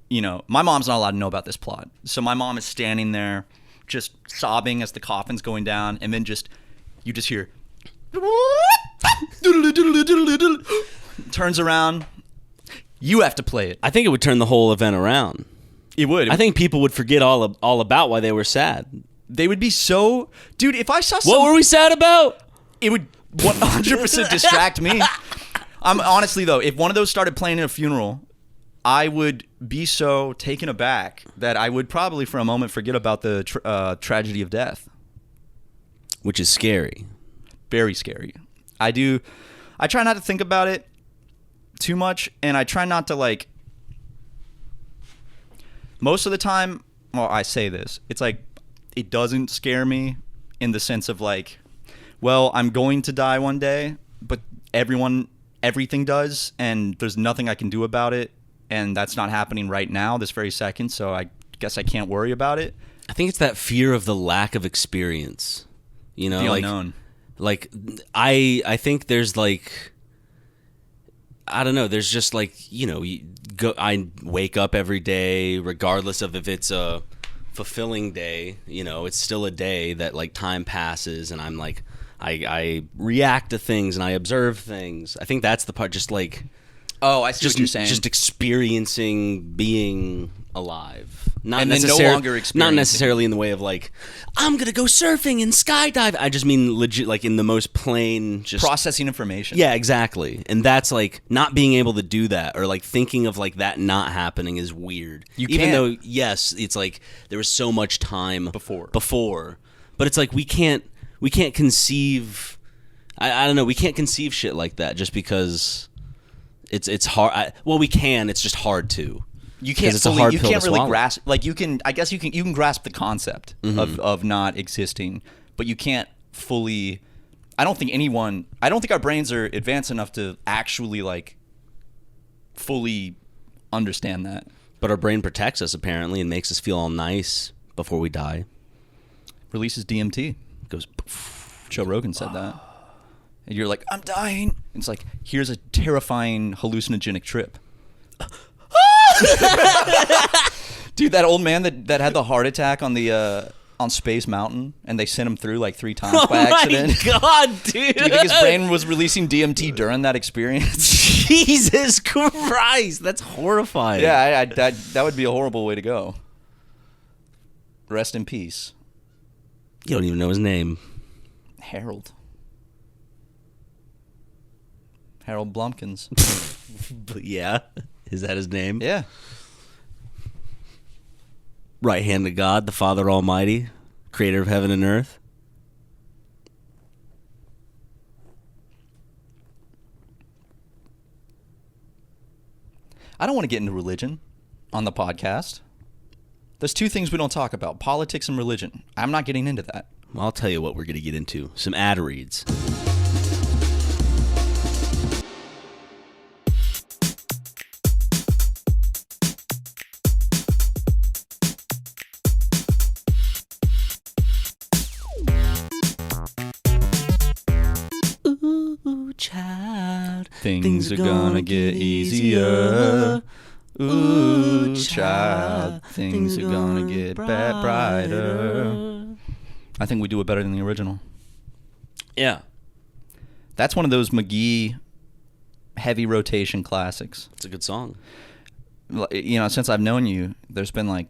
Speaker 1: my mom's not allowed to know about this plot, so my mom is standing there, just sobbing as the coffin's going down, and then you just hear, turns around. You have to play it.
Speaker 2: I think it would turn the whole event around.
Speaker 1: It would.
Speaker 2: I think people would forget all about why they were sad.
Speaker 1: They would be so... Dude, if I saw
Speaker 2: What were we sad about?
Speaker 1: It would 100% distract me. Honestly, though, if one of those started playing at a funeral, I would be so taken aback that I would probably for a moment forget about the tragedy of death.
Speaker 2: Which is scary.
Speaker 1: Very scary. I try not to think about it too much, and I try not to most of the time, well, I say this, it's like it doesn't scare me in the sense of well, I'm going to die one day, but everything does, and there's nothing I can do about it, and that's not happening right now this very second, so I guess I can't worry about it.
Speaker 2: I think it's that fear of the lack of experience,
Speaker 1: the unknown.
Speaker 2: I think there's I don't know. There's just I wake up every day, regardless of if it's a fulfilling day. It's still a day that time passes, and I'm I react to things and I observe things. I think that's the part. Just
Speaker 1: oh, I see what you're saying.
Speaker 2: Just experiencing being alive, not
Speaker 1: and then no longer experiencing.
Speaker 2: Not necessarily in the way of I'm gonna go surfing and skydive. I just mean legit, in the most plain, just
Speaker 1: processing information.
Speaker 2: Yeah, exactly. And that's not being able to do that, or thinking of that not happening is weird. Even though yes, it's there was so much time before, but it's we can't conceive. I don't know. We can't conceive shit like that just because it's hard. We can. It's just hard to.
Speaker 1: You can't fully, you can't really grasp. You can. I guess you can grasp the concept of not existing, but you can't fully. I don't think our brains are advanced enough to actually fully understand that.
Speaker 2: But our brain protects us apparently and makes us feel all nice before we die.
Speaker 1: Releases DMT. Goes. Joe Rogan said that. And you're I'm dying. And it's here's a terrifying hallucinogenic trip. Dude, that old man that had the heart attack on the on Space Mountain, and they sent him through like 3 times by accident.
Speaker 2: Oh my God, dude!
Speaker 1: Do you think his brain was releasing DMT during that experience?
Speaker 2: Jesus Christ, that's horrifying.
Speaker 1: Yeah, that would be a horrible way to go. Rest in peace,
Speaker 2: You don't even know his name.
Speaker 1: Harold Blumkins.
Speaker 2: But yeah, is that his name?
Speaker 1: Yeah.
Speaker 2: Right hand of God, the Father Almighty, creator of heaven and earth.
Speaker 1: I don't want to get into religion on the podcast. There's 2 things we don't talk about: politics and religion. I'm not getting into that.
Speaker 2: Well, I'll tell you what we're going to get into. Some ad reads. Ooh, child.
Speaker 1: Things are gonna get easier. Ooh, child. Things are gonna get brighter. I think we do it better than the original.
Speaker 2: Yeah.
Speaker 1: That's one of those McGee heavy rotation classics.
Speaker 2: It's a good song.
Speaker 1: You know, since I've known you, there's been like,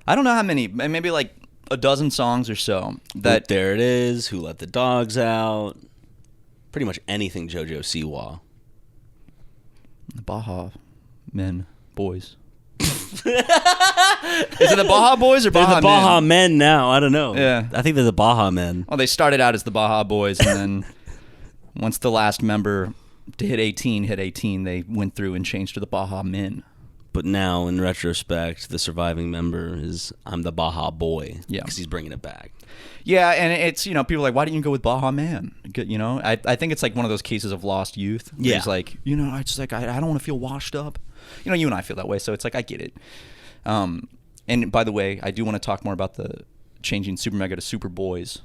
Speaker 1: I don't know how many, maybe like a dozen songs or so that
Speaker 2: There It Is, Who Let the Dogs Out. Pretty much anything JoJo Siwa.
Speaker 1: the Baja Men Boys. Is it the Baja Boys or
Speaker 2: They're
Speaker 1: Baja
Speaker 2: the Baja
Speaker 1: Men?
Speaker 2: Men now. I don't know.
Speaker 1: Yeah.
Speaker 2: I think they're the Baja Men.
Speaker 1: Well, they started out as the Baja Boys, and then once the last member to hit 18, they went through and changed to the Baja Men.
Speaker 2: But now, in retrospect, the surviving member is I'm the Baja Boy.
Speaker 1: Yeah.
Speaker 2: Because he's bringing it back.
Speaker 1: Yeah, and it's, you know, people are like, why didn't you go with Baja Man? You know, I think it's like one of those cases of lost youth.
Speaker 2: Yeah.
Speaker 1: It's like, you know, I don't want to feel washed up. You know, you and I feel that way, so it's like, I get it. And by the way, I do want to talk more about the changing Super Mega to Super Boys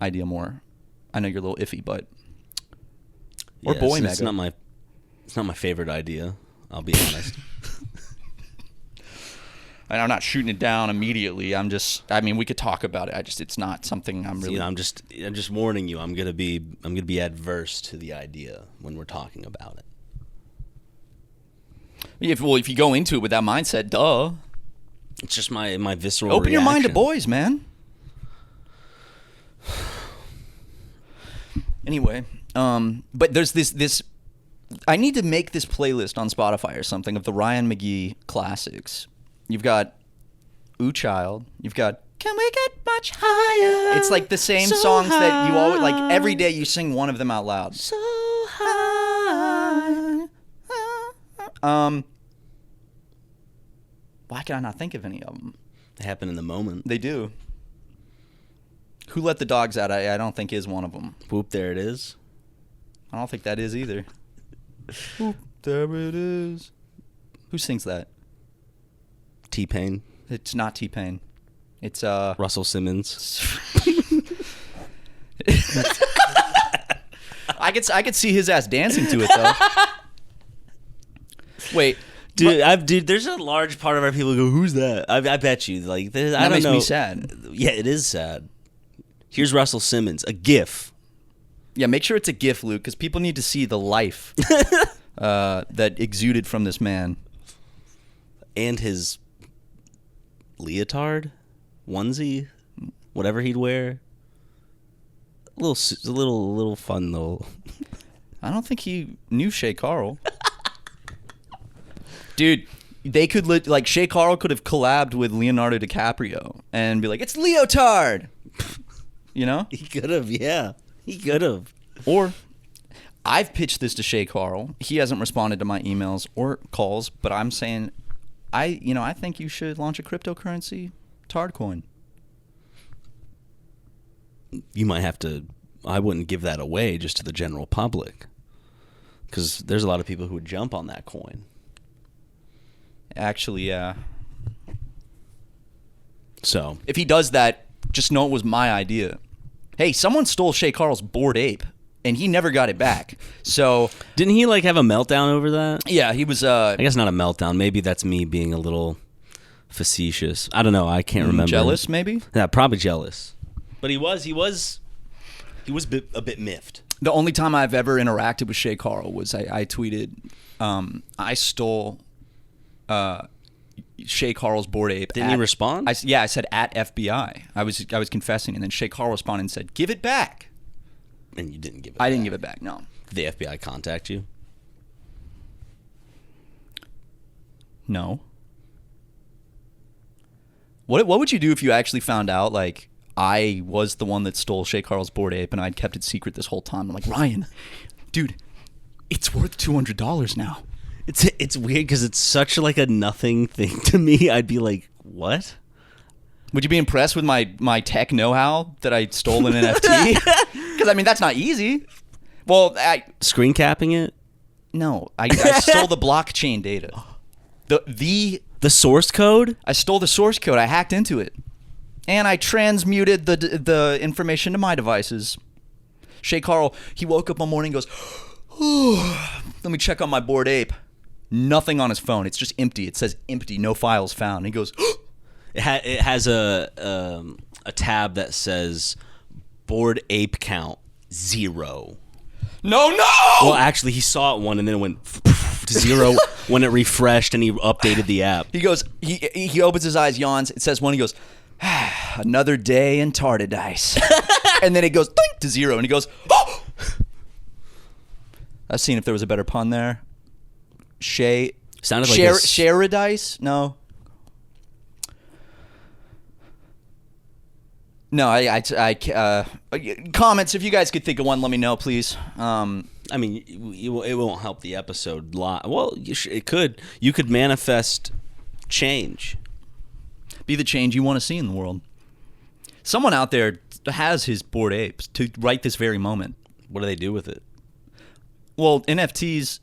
Speaker 1: idea more. I know you're a little iffy, but or
Speaker 2: Yeah,
Speaker 1: Boy Mega.
Speaker 2: It's not my favorite idea. I'll be honest.
Speaker 1: And I'm not shooting it down immediately. I mean, we could talk about it. It's not something I'm really.
Speaker 2: You know, I'm just warning you. I'm gonna be adverse to the idea when we're talking about it.
Speaker 1: If you go into it with that mindset, duh.
Speaker 2: It's just my visceral.
Speaker 1: Open your mind to
Speaker 2: reaction.
Speaker 1: boys, man. Anyway, but there's this. I need to make this playlist on Spotify or something of the Ryan McGee classics. You've got Ooh Child. You've got Can We Get Much Higher? It's like the same songs that you always like. Every day you sing one of them out loud.
Speaker 2: So high.
Speaker 1: Why can I not think of any of them?
Speaker 2: They happen in the moment.
Speaker 1: They do. Who Let the Dogs Out? I don't think is one of them.
Speaker 2: Whoop! There it is.
Speaker 1: I don't think that is either. Whoop, there it is. Who sings that?
Speaker 2: T-Pain.
Speaker 1: It's not T-Pain. It's
Speaker 2: Russell Simmons.
Speaker 1: I could see his ass dancing to it though. Wait,
Speaker 2: Dude, there's a large part of our people who go, who's that? I bet you. Like, I
Speaker 1: that
Speaker 2: don't
Speaker 1: makes
Speaker 2: know.
Speaker 1: me sad.
Speaker 2: Yeah, it is sad. Here's Russell Simmons, a GIF.
Speaker 1: Yeah, make sure it's a GIF, Luke, because people need to see the life that exuded from this man.
Speaker 2: And his leotard, onesie, whatever he'd wear. A little fun though.
Speaker 1: I don't think he knew Shay Carl. Dude, they could like Shay Carl could have collabed with Leonardo DiCaprio and be like, "It's leotard," you know?
Speaker 2: He could have, yeah. He could have.
Speaker 1: Or I've pitched this to Shay Carl. He hasn't responded to my emails or calls, but I'm saying, I think you should launch a cryptocurrency, Tardcoin.
Speaker 2: You might have to. I wouldn't give that away just to the general public, because there's a lot of people who would jump on that coin.
Speaker 1: Actually, yeah.
Speaker 2: So
Speaker 1: If he does that, just know it was my idea. Hey, someone stole Shay Carl's Bored Ape. and he never got it back. So
Speaker 2: Didn't he like have a meltdown over that?
Speaker 1: yeah, he was.
Speaker 2: I guess not a meltdown. Maybe that's me being a little facetious. I don't know. I can't remember.
Speaker 1: Jealous, maybe.
Speaker 2: Yeah, probably jealous. But he was a bit miffed.
Speaker 1: The only time I've ever interacted with Shay Carl was I tweeted, I stole Shay Carl's Bored Ape.
Speaker 2: Didn't he respond?
Speaker 1: I said at FBI. I was confessing, and then Shay Carl responded and said, "Give it back."
Speaker 2: And you didn't give it
Speaker 1: I
Speaker 2: back.
Speaker 1: didn't give it back. No.
Speaker 2: Did the FBI contact you?
Speaker 1: No. What would you do if you actually found out like I was the one that stole Shay Carl's Bored Ape and I'd kept it secret this whole time? I'm like, Ryan, dude, it's worth $200 now.
Speaker 2: It's weird because it's such like a nothing thing to me. I'd be like, what?
Speaker 1: Would you be impressed with my tech know-how that I stole an NFT? Because I mean that's not easy. Well,
Speaker 2: Screen capping it?
Speaker 1: no, I stole the blockchain data.
Speaker 2: The source code?
Speaker 1: I stole the source code. I hacked into it, and I transmuted the information to my devices. Shay Carl, he woke up one morning and goes, let me check on my Bored Ape. Nothing on his phone. It's just empty. It says empty, no files found. And he goes,
Speaker 2: It has a tab that says Bored Ape count 0.
Speaker 1: no!
Speaker 2: Well, actually, he saw it one and then it went to 0 when it refreshed and he updated the app.
Speaker 1: He goes, he opens his eyes, yawns. It says one. He goes, another day in Tardadice. And then it goes to 0, and he goes, oh! I've seen if there was a better pun there.
Speaker 2: Sounded like
Speaker 1: Sharadice? No. No, I comments, if you guys could think of one, let me know, please.
Speaker 2: I mean, it won't help the episode lot. Well, it could. You could manifest change.
Speaker 1: Be the change you want to see in the world. Someone out there has his Bored Apes to right this very moment.
Speaker 2: What do they do with it?
Speaker 1: Well, NFTs...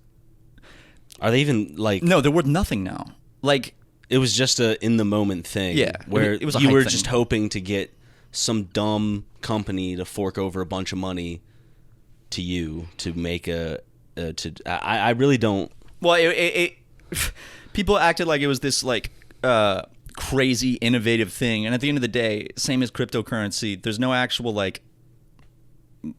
Speaker 2: Are they even like...
Speaker 1: No, they're worth nothing now. Like...
Speaker 2: It was just a in-the-moment thing.
Speaker 1: Yeah.
Speaker 2: Where
Speaker 1: it was a
Speaker 2: you
Speaker 1: hype
Speaker 2: were
Speaker 1: thing.
Speaker 2: just hoping to get some dumb company to fork over a bunch of money to you to make I really don't...
Speaker 1: Well, people acted like it was this like crazy innovative thing, and at the end of the day, same as cryptocurrency, there's no actual like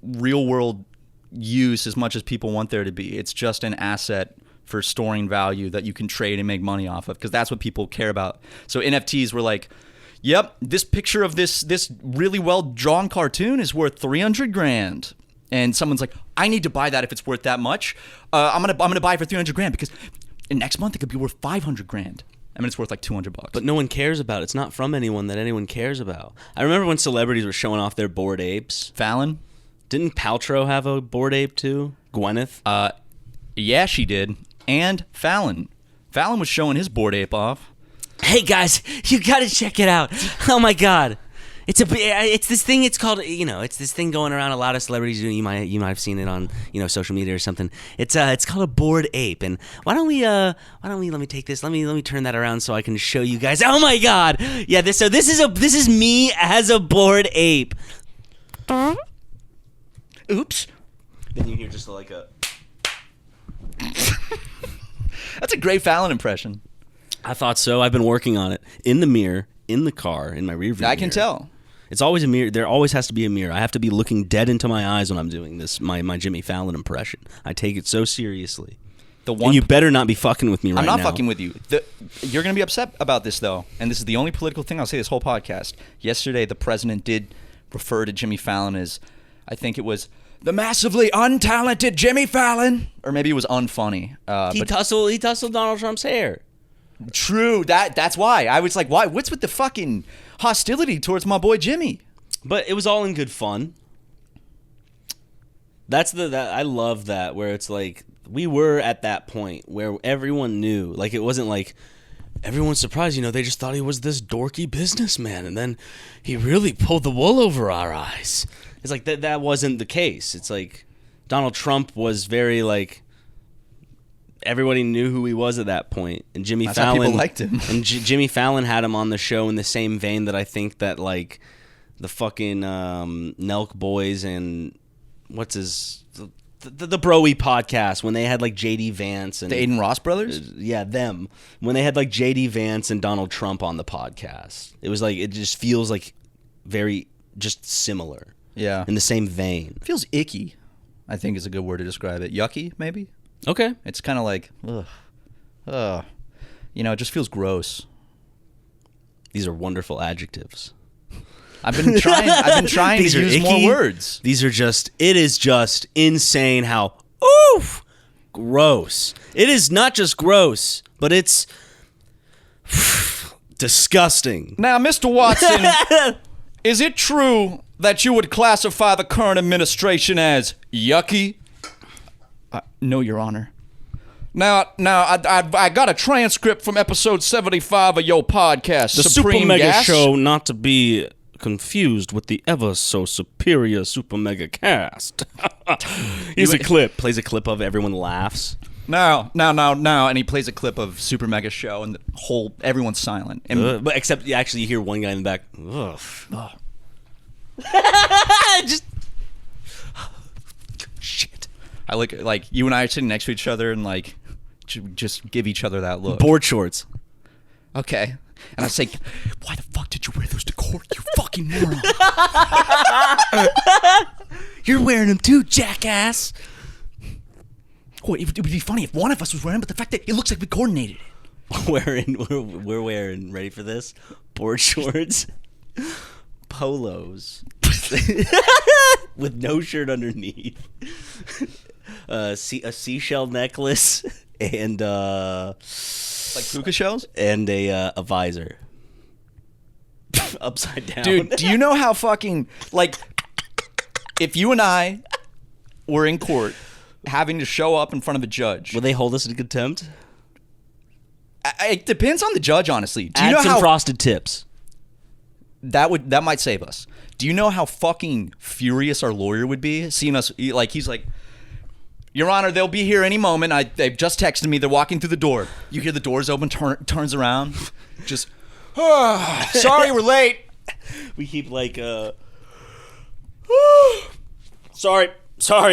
Speaker 1: real world use as much as people want there to be. It's just an asset for storing value that you can trade and make money off of, because that's what people care about. So NFTs were like, yep, this picture of this really well drawn cartoon is worth $300,000. And someone's like, I need to buy that if it's worth that much. I'm gonna buy it for $300,000 because next month it could be worth $500,000. I mean, it's worth like $200.
Speaker 2: But no one cares about it. It's not from anyone that anyone cares about. I remember when celebrities were showing off their Bored Apes.
Speaker 1: Fallon?
Speaker 2: Didn't Paltrow have a Bored Ape too? Gwyneth?
Speaker 1: Yeah, she did. And Fallon. Fallon was showing his Bored Ape off.
Speaker 2: Hey guys, you gotta check it out. Oh my god. It's this thing. It's called, it's this thing going around. A lot of celebrities do. You might have seen it on, social media or something. It's called a Bored Ape. And why don't we let me take this. Let me turn that around so I can show you guys. Oh my god. Yeah. This is me as a Bored Ape.
Speaker 1: Oops.
Speaker 2: Then you hear just like a.
Speaker 1: That's a great Fallon impression.
Speaker 2: I thought so. I've been working on it in the mirror, in the car, in my rearview mirror.
Speaker 1: I can tell.
Speaker 2: It's always a mirror. There always has to be a mirror. I have to be looking dead into my eyes when I'm doing this. My Jimmy Fallon impression. I take it so seriously. And you better not be fucking with me right now.
Speaker 1: I'm not fucking with you. You're going to be upset about this, though. And this is the only political thing I'll say this whole podcast. Yesterday, the president did refer to Jimmy Fallon as, I think it was, the massively untalented Jimmy Fallon. Or maybe it was unfunny.
Speaker 2: He tussled Donald Trump's hair.
Speaker 1: True. That's why. I was like, why? What's with the fucking hostility towards my boy Jimmy?
Speaker 2: But it was all in good fun. I love that, where it's like we were at that point where everyone knew. Like, it wasn't like everyone's surprised, they just thought he was this dorky businessman, and then he really pulled the wool over our eyes. It's like that wasn't the case. It's like Donald Trump was very like, everybody knew who he was at that point, and Jimmy
Speaker 1: That's
Speaker 2: Fallon
Speaker 1: how people liked him.
Speaker 2: And Jimmy Fallon had him on the show in the same vein that I think that like the fucking Nelk boys and what's his the Brea podcast when they had like JD Vance and
Speaker 1: The Aiden Ross brothers?
Speaker 2: yeah, them when they had like JD Vance and Donald Trump on the podcast. It was like it just feels like very just similar.
Speaker 1: Yeah.
Speaker 2: In the same vein.
Speaker 1: Feels icky, I think is a good word to describe it. Yucky, maybe?
Speaker 2: Okay.
Speaker 1: It's kind of like, ugh. You know, it just feels gross.
Speaker 2: These are wonderful adjectives.
Speaker 1: I've been trying
Speaker 2: These
Speaker 1: to
Speaker 2: are
Speaker 1: use
Speaker 2: icky.
Speaker 1: more words.
Speaker 2: These are just, it is just insane how, oof, gross. It is not just gross, but it's disgusting.
Speaker 1: Now, Mr. Watson, is it true that you would classify the current administration as yucky? No, Your Honor. Now, I got a transcript from episode 75 of your podcast,
Speaker 2: The
Speaker 1: Supreme
Speaker 2: SuperMega
Speaker 1: Gas.
Speaker 2: Show, not to be confused with the ever so superior SuperMega Cast. Here's a clip. Plays a clip of everyone laughs.
Speaker 1: Now, and he plays a clip of SuperMega Show, and everyone's silent. And
Speaker 2: But except actually you hear one guy in the back. Ugh. Just shit.
Speaker 1: I like you and I are sitting next to each other, and like just give each other that look.
Speaker 2: Board shorts.
Speaker 1: Okay. And I say, why the fuck did you wear those to court, you fucking moron?
Speaker 2: You're wearing them too, jackass.
Speaker 1: Oh, it would be funny if one of us was wearing them, but the fact that it looks like we coordinated it.
Speaker 2: We're wearing, ready for this? Board shorts, polos, with no shirt underneath, a seashell necklace, and
Speaker 1: Like puka shells?
Speaker 2: and a visor. Upside down.
Speaker 1: Dude, do you know how fucking, like, if you and I were in court having to show up in front of a judge.
Speaker 2: Will they hold us in contempt?
Speaker 1: It depends on the judge, honestly. Do you
Speaker 2: Add
Speaker 1: know
Speaker 2: some
Speaker 1: how
Speaker 2: frosted tips.
Speaker 1: that might save us? Do you know how fucking furious our lawyer would be seeing us? Like, he's like, Your Honor, they'll be here any moment. They've just texted me. They're walking through the door. You hear the doors open, turns around, just, sorry, we're late.
Speaker 2: We keep like, sorry,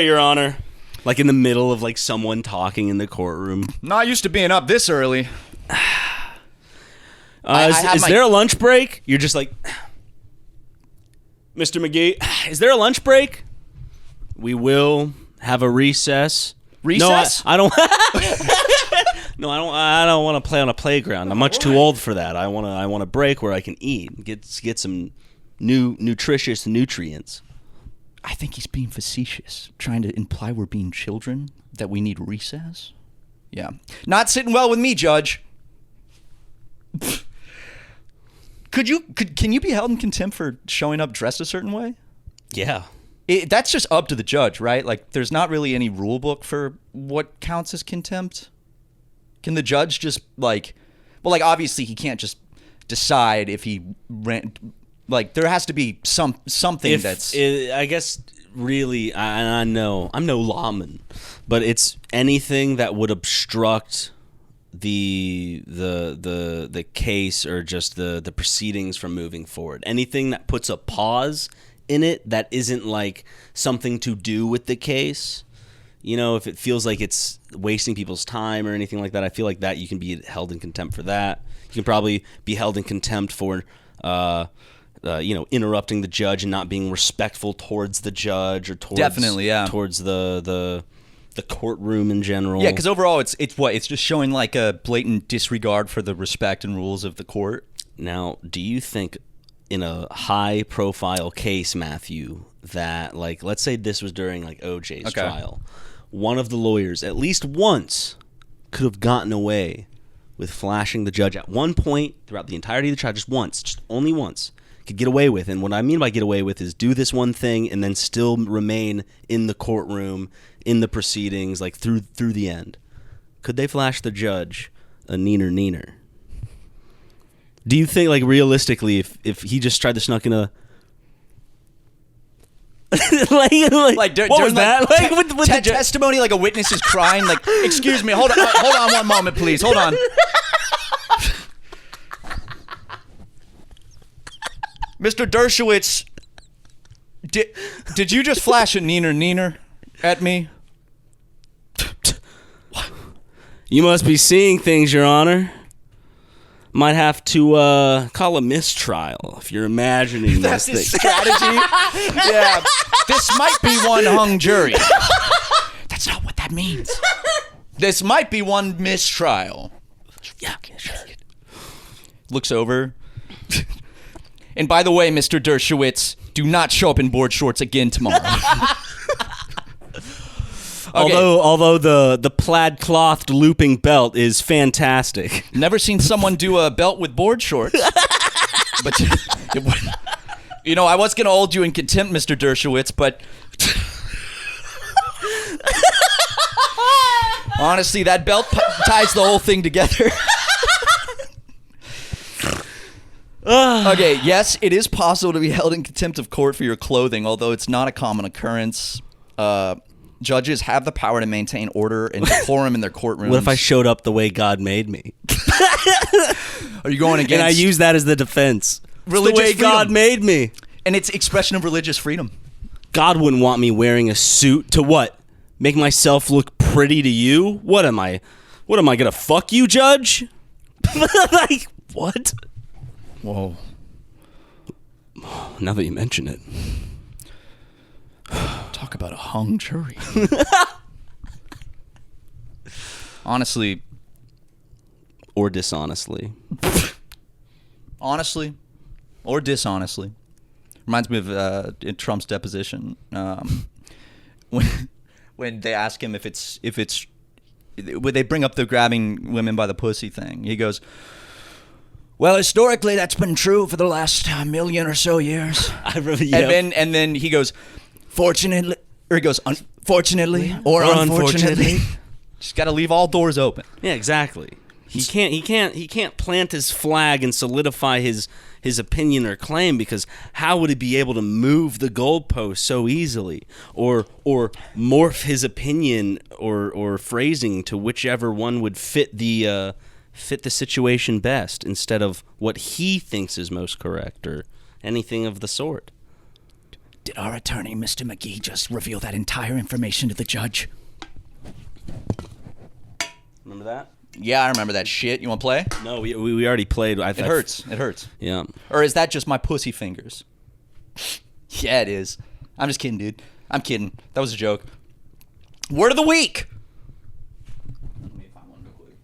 Speaker 2: Your Honor. Like in the middle of like someone talking in the courtroom.
Speaker 1: Not used to being up this early.
Speaker 2: Is there a lunch break? You're just like, Mr. McGee, is there a lunch break? We will have a recess.
Speaker 1: Recess?
Speaker 2: No, I don't. No, I don't want to play on a playground. I'm much too old for that. I want a break where I can eat, get some nutritious nutrients.
Speaker 1: I think he's being facetious, trying to imply we're being children, that we need recess. Yeah. Not sitting well with me, Judge. Can you be held in contempt for showing up dressed a certain way?
Speaker 2: Yeah.
Speaker 1: That's just up to the judge, right? Like, there's not really any rule book for what counts as contempt. Can the judge just, like, well, like, obviously he can't just decide if he like, there has to be something that's...
Speaker 2: I guess, really, I know, I'm no lawman, but it's anything that would obstruct the case or just the proceedings from moving forward. Anything that puts a pause in it that isn't like something to do with the case. You know, if it feels like it's wasting people's time or anything like that, I feel like that you can be held in contempt for that. You can probably be held in contempt for interrupting the judge and not being respectful towards the judge or towards
Speaker 1: Definitely, yeah.
Speaker 2: towards the courtroom in general.
Speaker 1: Yeah, because overall it's just showing like a blatant disregard for the respect and rules of the court.
Speaker 2: Now, do you think in a high profile case, Matthew, that like let's say this was during like OJ's trial, one of the lawyers at least once could have gotten away with flashing the judge at one point throughout the entirety of the trial, just only once, could get away with. And what I mean by get away with is do this one thing and then still remain in the courtroom, in the proceedings, like through the end. Could they flash the judge a neener? Do you think, like, realistically, if he just tried to snuck in a what was that? Like with the
Speaker 1: testimony, like a witness is crying, like, excuse me, hold on one moment, please, hold on. Mr. Dershowitz, Did you just flash a neener at me?
Speaker 2: You must be seeing things, Your Honor. Might have to call a mistrial if you're imagining
Speaker 1: That's
Speaker 2: this
Speaker 1: his
Speaker 2: thing.
Speaker 1: strategy. Yeah, this might be one hung jury. That's not what that means. This might be one mistrial.
Speaker 2: Yeah, sure.
Speaker 1: Looks over. And by the way, Mr. Dershowitz, do not show up in board shorts again tomorrow. Okay.
Speaker 2: Although the plaid clothed looping belt is fantastic.
Speaker 1: Never seen someone do a belt with board shorts. But I was going to hold you in contempt, Mr. Dershowitz, but honestly, that belt ties the whole thing together. Okay, yes, it is possible to be held in contempt of court for your clothing, although it's not a common occurrence. Judges have the power to maintain order and decorum in their courtrooms.
Speaker 2: What if I showed up the way God made me?
Speaker 1: Are you going against...
Speaker 2: And I use that as the defense.
Speaker 1: Religious
Speaker 2: the way
Speaker 1: freedom.
Speaker 2: God made me.
Speaker 1: And it's expression of religious freedom.
Speaker 2: God wouldn't want me wearing a suit to what? Make myself look pretty to you? What am I gonna fuck you, Judge? Like, what?
Speaker 1: Whoa.
Speaker 2: Now that you mention it.
Speaker 1: Talk about a hung jury. Honestly.
Speaker 2: Or dishonestly.
Speaker 1: Honestly. Or dishonestly. Reminds me of in Trump's deposition. When they ask him if when they bring up the grabbing women by the pussy thing, he goes, well, historically, that's been true for the last million or so years. And then he goes, fortunately, or he goes, unfortunately, or unfortunately. Just got to leave all doors open.
Speaker 2: Yeah, exactly. He can't plant his flag and solidify his opinion or claim, because how would he be able to move the goalpost so easily, or morph his opinion or phrasing to whichever one would fit the situation best, instead of what he thinks is most correct or anything of the sort?
Speaker 1: Did our attorney, Mr. McGee, just reveal that entire information to the judge?
Speaker 2: Remember that?
Speaker 1: Yeah, I remember that shit. You want to play?
Speaker 2: No, we already played.
Speaker 1: It hurts. It hurts.
Speaker 2: Yeah.
Speaker 1: Or is that just my pussy fingers? Yeah, it is. I'm just kidding, dude. I'm kidding. That was a joke. Word of the week. Let me find one real quick.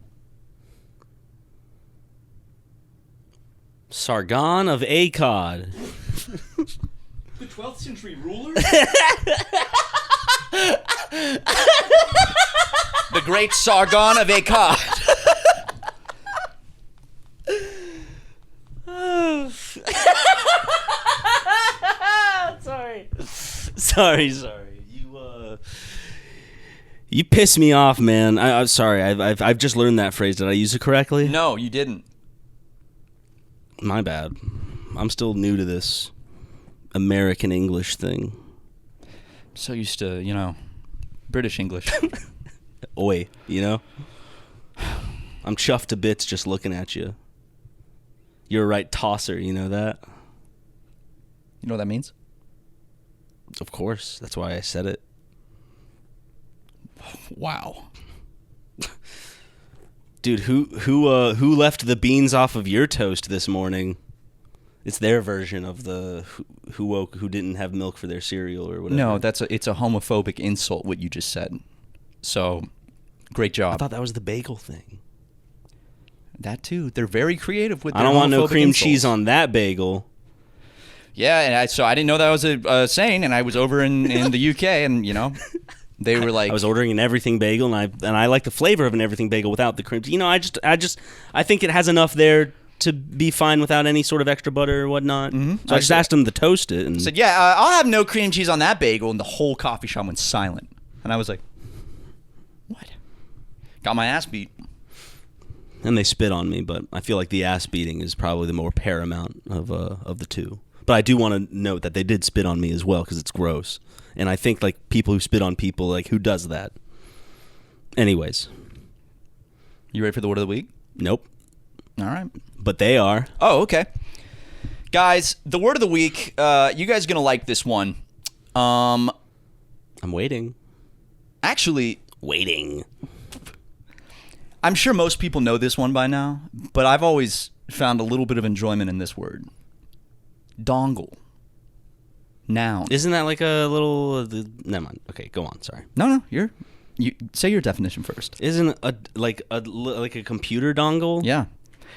Speaker 2: Sargon of Akkad.
Speaker 1: The 12th century ruler? The great Sargon of Akkad.
Speaker 2: Sorry. You piss me off, man. I'm sorry. I've just learned that phrase. Did I use it correctly?
Speaker 1: No, you didn't.
Speaker 2: My bad. I'm still new to this American English thing.
Speaker 1: So used to, British English.
Speaker 2: Oi, I'm chuffed to bits just looking at you. You're a right tosser, you know that?
Speaker 1: You know what that means?
Speaker 2: Of course. That's why I said it.
Speaker 1: Wow.
Speaker 2: Dude, who left the beans off of your toast this morning? It's their version of the who didn't have milk for their cereal or whatever.
Speaker 1: No, it's a homophobic insult what you just said. So, great job.
Speaker 2: I thought that was the bagel thing.
Speaker 1: That too. They're very creative with their
Speaker 2: I don't want no
Speaker 1: homophobic
Speaker 2: cream
Speaker 1: insults.
Speaker 2: cheese on that bagel.
Speaker 1: Yeah, and so I didn't know that was a saying, and I was over in the UK, and they were like,
Speaker 2: I was ordering an everything bagel, and I like the flavor of an everything bagel without the cream. I think it has enough there to be fine without any sort of extra butter or whatnot. Mm-hmm. So I just asked them to toast it, and
Speaker 1: said, "Yeah, I'll have no cream cheese on that bagel," and the whole coffee shop went silent, and I was like, "What?" Got my ass beat.
Speaker 2: And they spit on me, but I feel like the ass beating is probably the more paramount of the two. But I do want to note that they did spit on me as well, because it's gross. And I think people who spit on people, who does that? Anyways.
Speaker 1: You ready for the word of the week?
Speaker 2: Nope.
Speaker 1: All right.
Speaker 2: But they are.
Speaker 1: Oh, okay. Guys, the word of the week, you guys are going to like this one.
Speaker 2: I'm waiting.
Speaker 1: Actually,
Speaker 2: Waiting.
Speaker 1: I'm sure most people know this one by now, but I've always found a little bit of enjoyment in this word. Dongle. Noun.
Speaker 2: Isn't that like a little... never mind. Okay, go on. Sorry.
Speaker 1: No, you say your definition first.
Speaker 2: Isn't like a computer dongle?
Speaker 1: Yeah.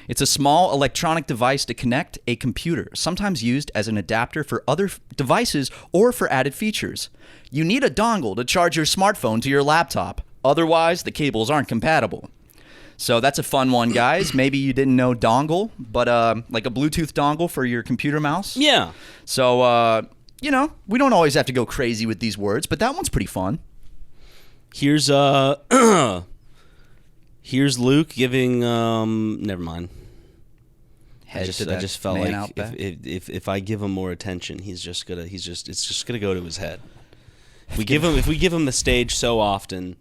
Speaker 1: It's a small electronic device to connect a computer, sometimes used as an adapter for other devices or for added features. You need a dongle to charge your smartphone to your laptop. Otherwise, the cables aren't compatible. So that's a fun one, guys. Maybe you didn't know dongle, but like a Bluetooth dongle for your computer mouse.
Speaker 2: Yeah.
Speaker 1: So, we don't always have to go crazy with these words, but that one's pretty fun.
Speaker 2: Here's here's Luke giving never mind. I just felt like if I give him more attention, it's just gonna go to his head. If we give him the stage so often,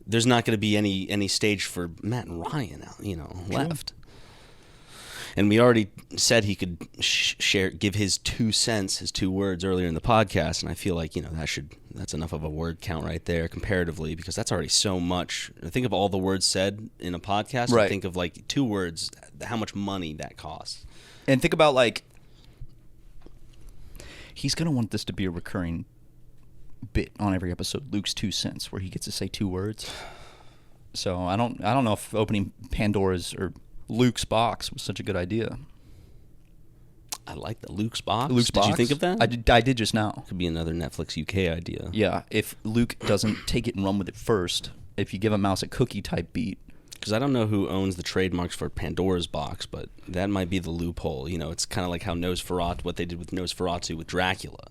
Speaker 2: there's not going to be any stage for Matt and Ryan left. And we already said he could give his 2 cents, his 2 words earlier in the podcast, and I feel like that's enough of a word count right there comparatively, because that's already so much. Think of all the words said in a podcast.
Speaker 1: Right.
Speaker 2: And think of like 2 words, how much money that costs.
Speaker 1: And think about like he's gonna want this to be a recurring bit on every episode. Luke's 2 cents, where he gets to say 2 words. So I don't know if opening Pandora's or Luke's box was such a good idea.
Speaker 2: I like the Luke's box.
Speaker 1: Luke's
Speaker 2: Did
Speaker 1: box?
Speaker 2: you think of that?
Speaker 1: I did just now.
Speaker 2: Could be another Netflix UK idea.
Speaker 1: Yeah, if Luke doesn't take it and run with it first, if you give a mouse a cookie type beat.
Speaker 2: Because I don't know who owns the trademarks for Pandora's box, but that might be the loophole. It's kind of like how what they did with Nosferatu with Dracula.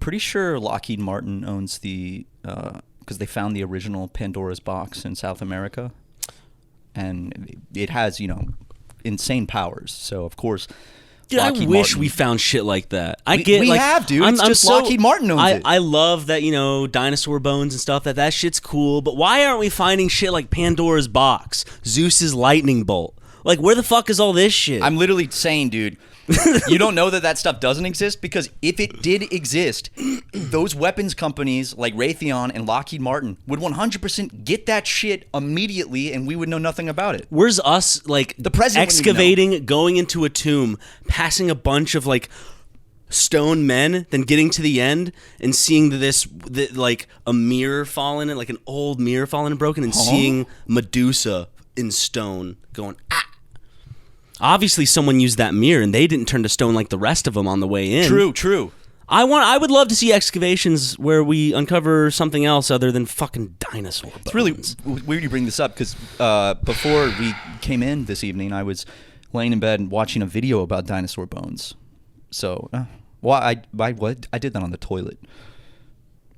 Speaker 1: Pretty sure Lockheed Martin owns the because they found the original Pandora's box in South America, and it has insane powers. So of course,
Speaker 2: Dude, I
Speaker 1: Lockheed
Speaker 2: wish
Speaker 1: Martin,
Speaker 2: we found shit like that.
Speaker 1: We have, dude. It's just Lockheed Martin owns it.
Speaker 2: I love that dinosaur bones and stuff. That shit's cool. But why aren't we finding shit like Pandora's box, Zeus's lightning bolt? Like, where the fuck is all this shit?
Speaker 1: I'm literally saying, dude, you don't know that stuff doesn't exist, because if it did exist, those weapons companies like Raytheon and Lockheed Martin would 100% get that shit immediately, and we would know nothing about it.
Speaker 2: Where's us, like,
Speaker 1: the president
Speaker 2: excavating, going into a tomb, passing a bunch of, like, stone men, then getting to the end and seeing like a mirror fallen in, like an old mirror fallen and broken, and seeing Medusa in stone going, ah. Obviously, someone used that mirror, and they didn't turn to stone like the rest of them on the way in.
Speaker 1: True.
Speaker 2: I would love to see excavations where we uncover something else other than fucking dinosaur bones.
Speaker 1: It's really weird you bring this up, because before we came in this evening, I was laying in bed and watching a video about dinosaur bones. So, I did that on the toilet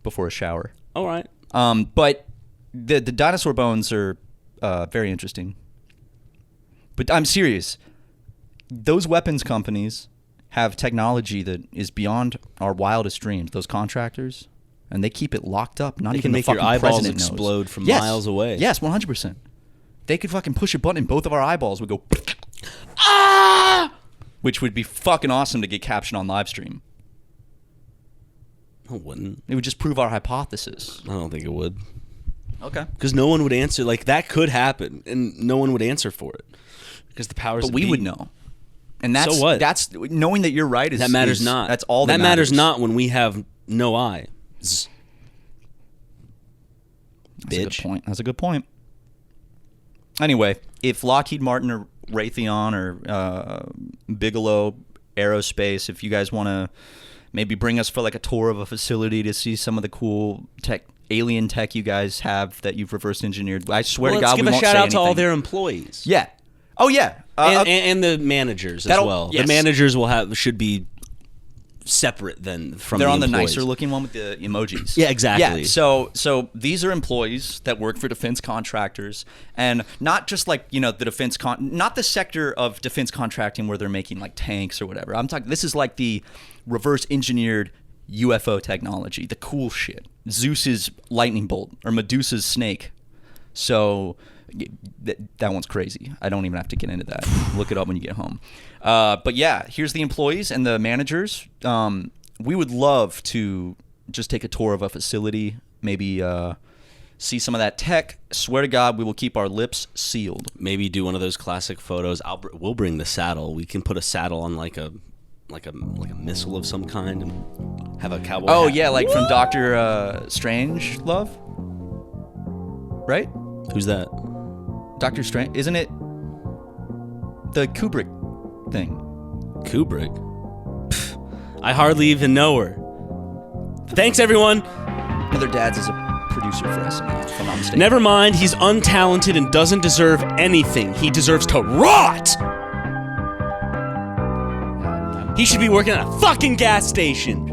Speaker 1: before a shower.
Speaker 2: All right.
Speaker 1: But the dinosaur bones are very interesting. But I'm serious. Those weapons companies have technology that is beyond our wildest dreams. Those contractors, and they keep it locked up. Not
Speaker 2: they
Speaker 1: even
Speaker 2: can make
Speaker 1: the
Speaker 2: your
Speaker 1: fucking
Speaker 2: eyeballs
Speaker 1: president
Speaker 2: explode
Speaker 1: knows.
Speaker 2: from miles away.
Speaker 1: Yes, 100%. They could fucking push a button, and both of our eyeballs would go, ah, which would be fucking awesome to get captioned on live stream.
Speaker 2: No, it wouldn't.
Speaker 1: It would just prove our hypothesis.
Speaker 2: I don't think it would.
Speaker 1: Okay.
Speaker 2: Because no one would answer. Like, that could happen, and no one would answer for it. Because the powers
Speaker 1: But we would know. And that's
Speaker 2: so what?
Speaker 1: That's knowing that you're right is
Speaker 2: that matters not.
Speaker 1: That's all that
Speaker 2: matters not when we have no eyes.
Speaker 1: That's a good point. That's a good point. Anyway, if Lockheed Martin or Raytheon or Bigelow Aerospace, if you guys want to maybe bring us for like a tour of a facility to see some of the cool alien tech you guys have that you've reverse engineered, I swear to God, we won't say anything.
Speaker 2: Let's give a shout out to all their employees.
Speaker 1: Yeah. Oh yeah.
Speaker 2: And the managers as well.
Speaker 1: Yes.
Speaker 2: The managers should be separate then from
Speaker 1: they're
Speaker 2: the
Speaker 1: on the
Speaker 2: employees.
Speaker 1: nicer looking one with the emojis.
Speaker 2: Yeah, exactly.
Speaker 1: Yeah, so these are employees that work for defense contractors, and not just like the defense not the sector of defense contracting where they're making like tanks or whatever. I'm talking. This is like the reverse engineered UFO technology, the cool shit. Zeus's lightning bolt or Medusa's snake. So that one's crazy. I don't even have to get into that. Look it up when you get home. But yeah, here's the employees and the managers. we would love to just take a tour of a facility, maybe see some of that tech. Swear to God, we will keep our lips sealed.
Speaker 2: Maybe do one of those classic photos. We'll bring the saddle. We can put a saddle on like a missile of some kind and have a cowboy.
Speaker 1: Oh
Speaker 2: hat.
Speaker 1: yeah, like from Doctor Strange Love, right?
Speaker 2: Who's that?
Speaker 1: Doctor Strange, isn't it the Kubrick thing?
Speaker 2: Kubrick. Pff, I hardly even know her. Thanks, everyone.
Speaker 1: Their dad's is a producer for SNL, if I'm not mistaken.
Speaker 2: Never mind, he's untalented and doesn't deserve anything. He deserves to rot! He should be working at a fucking gas station.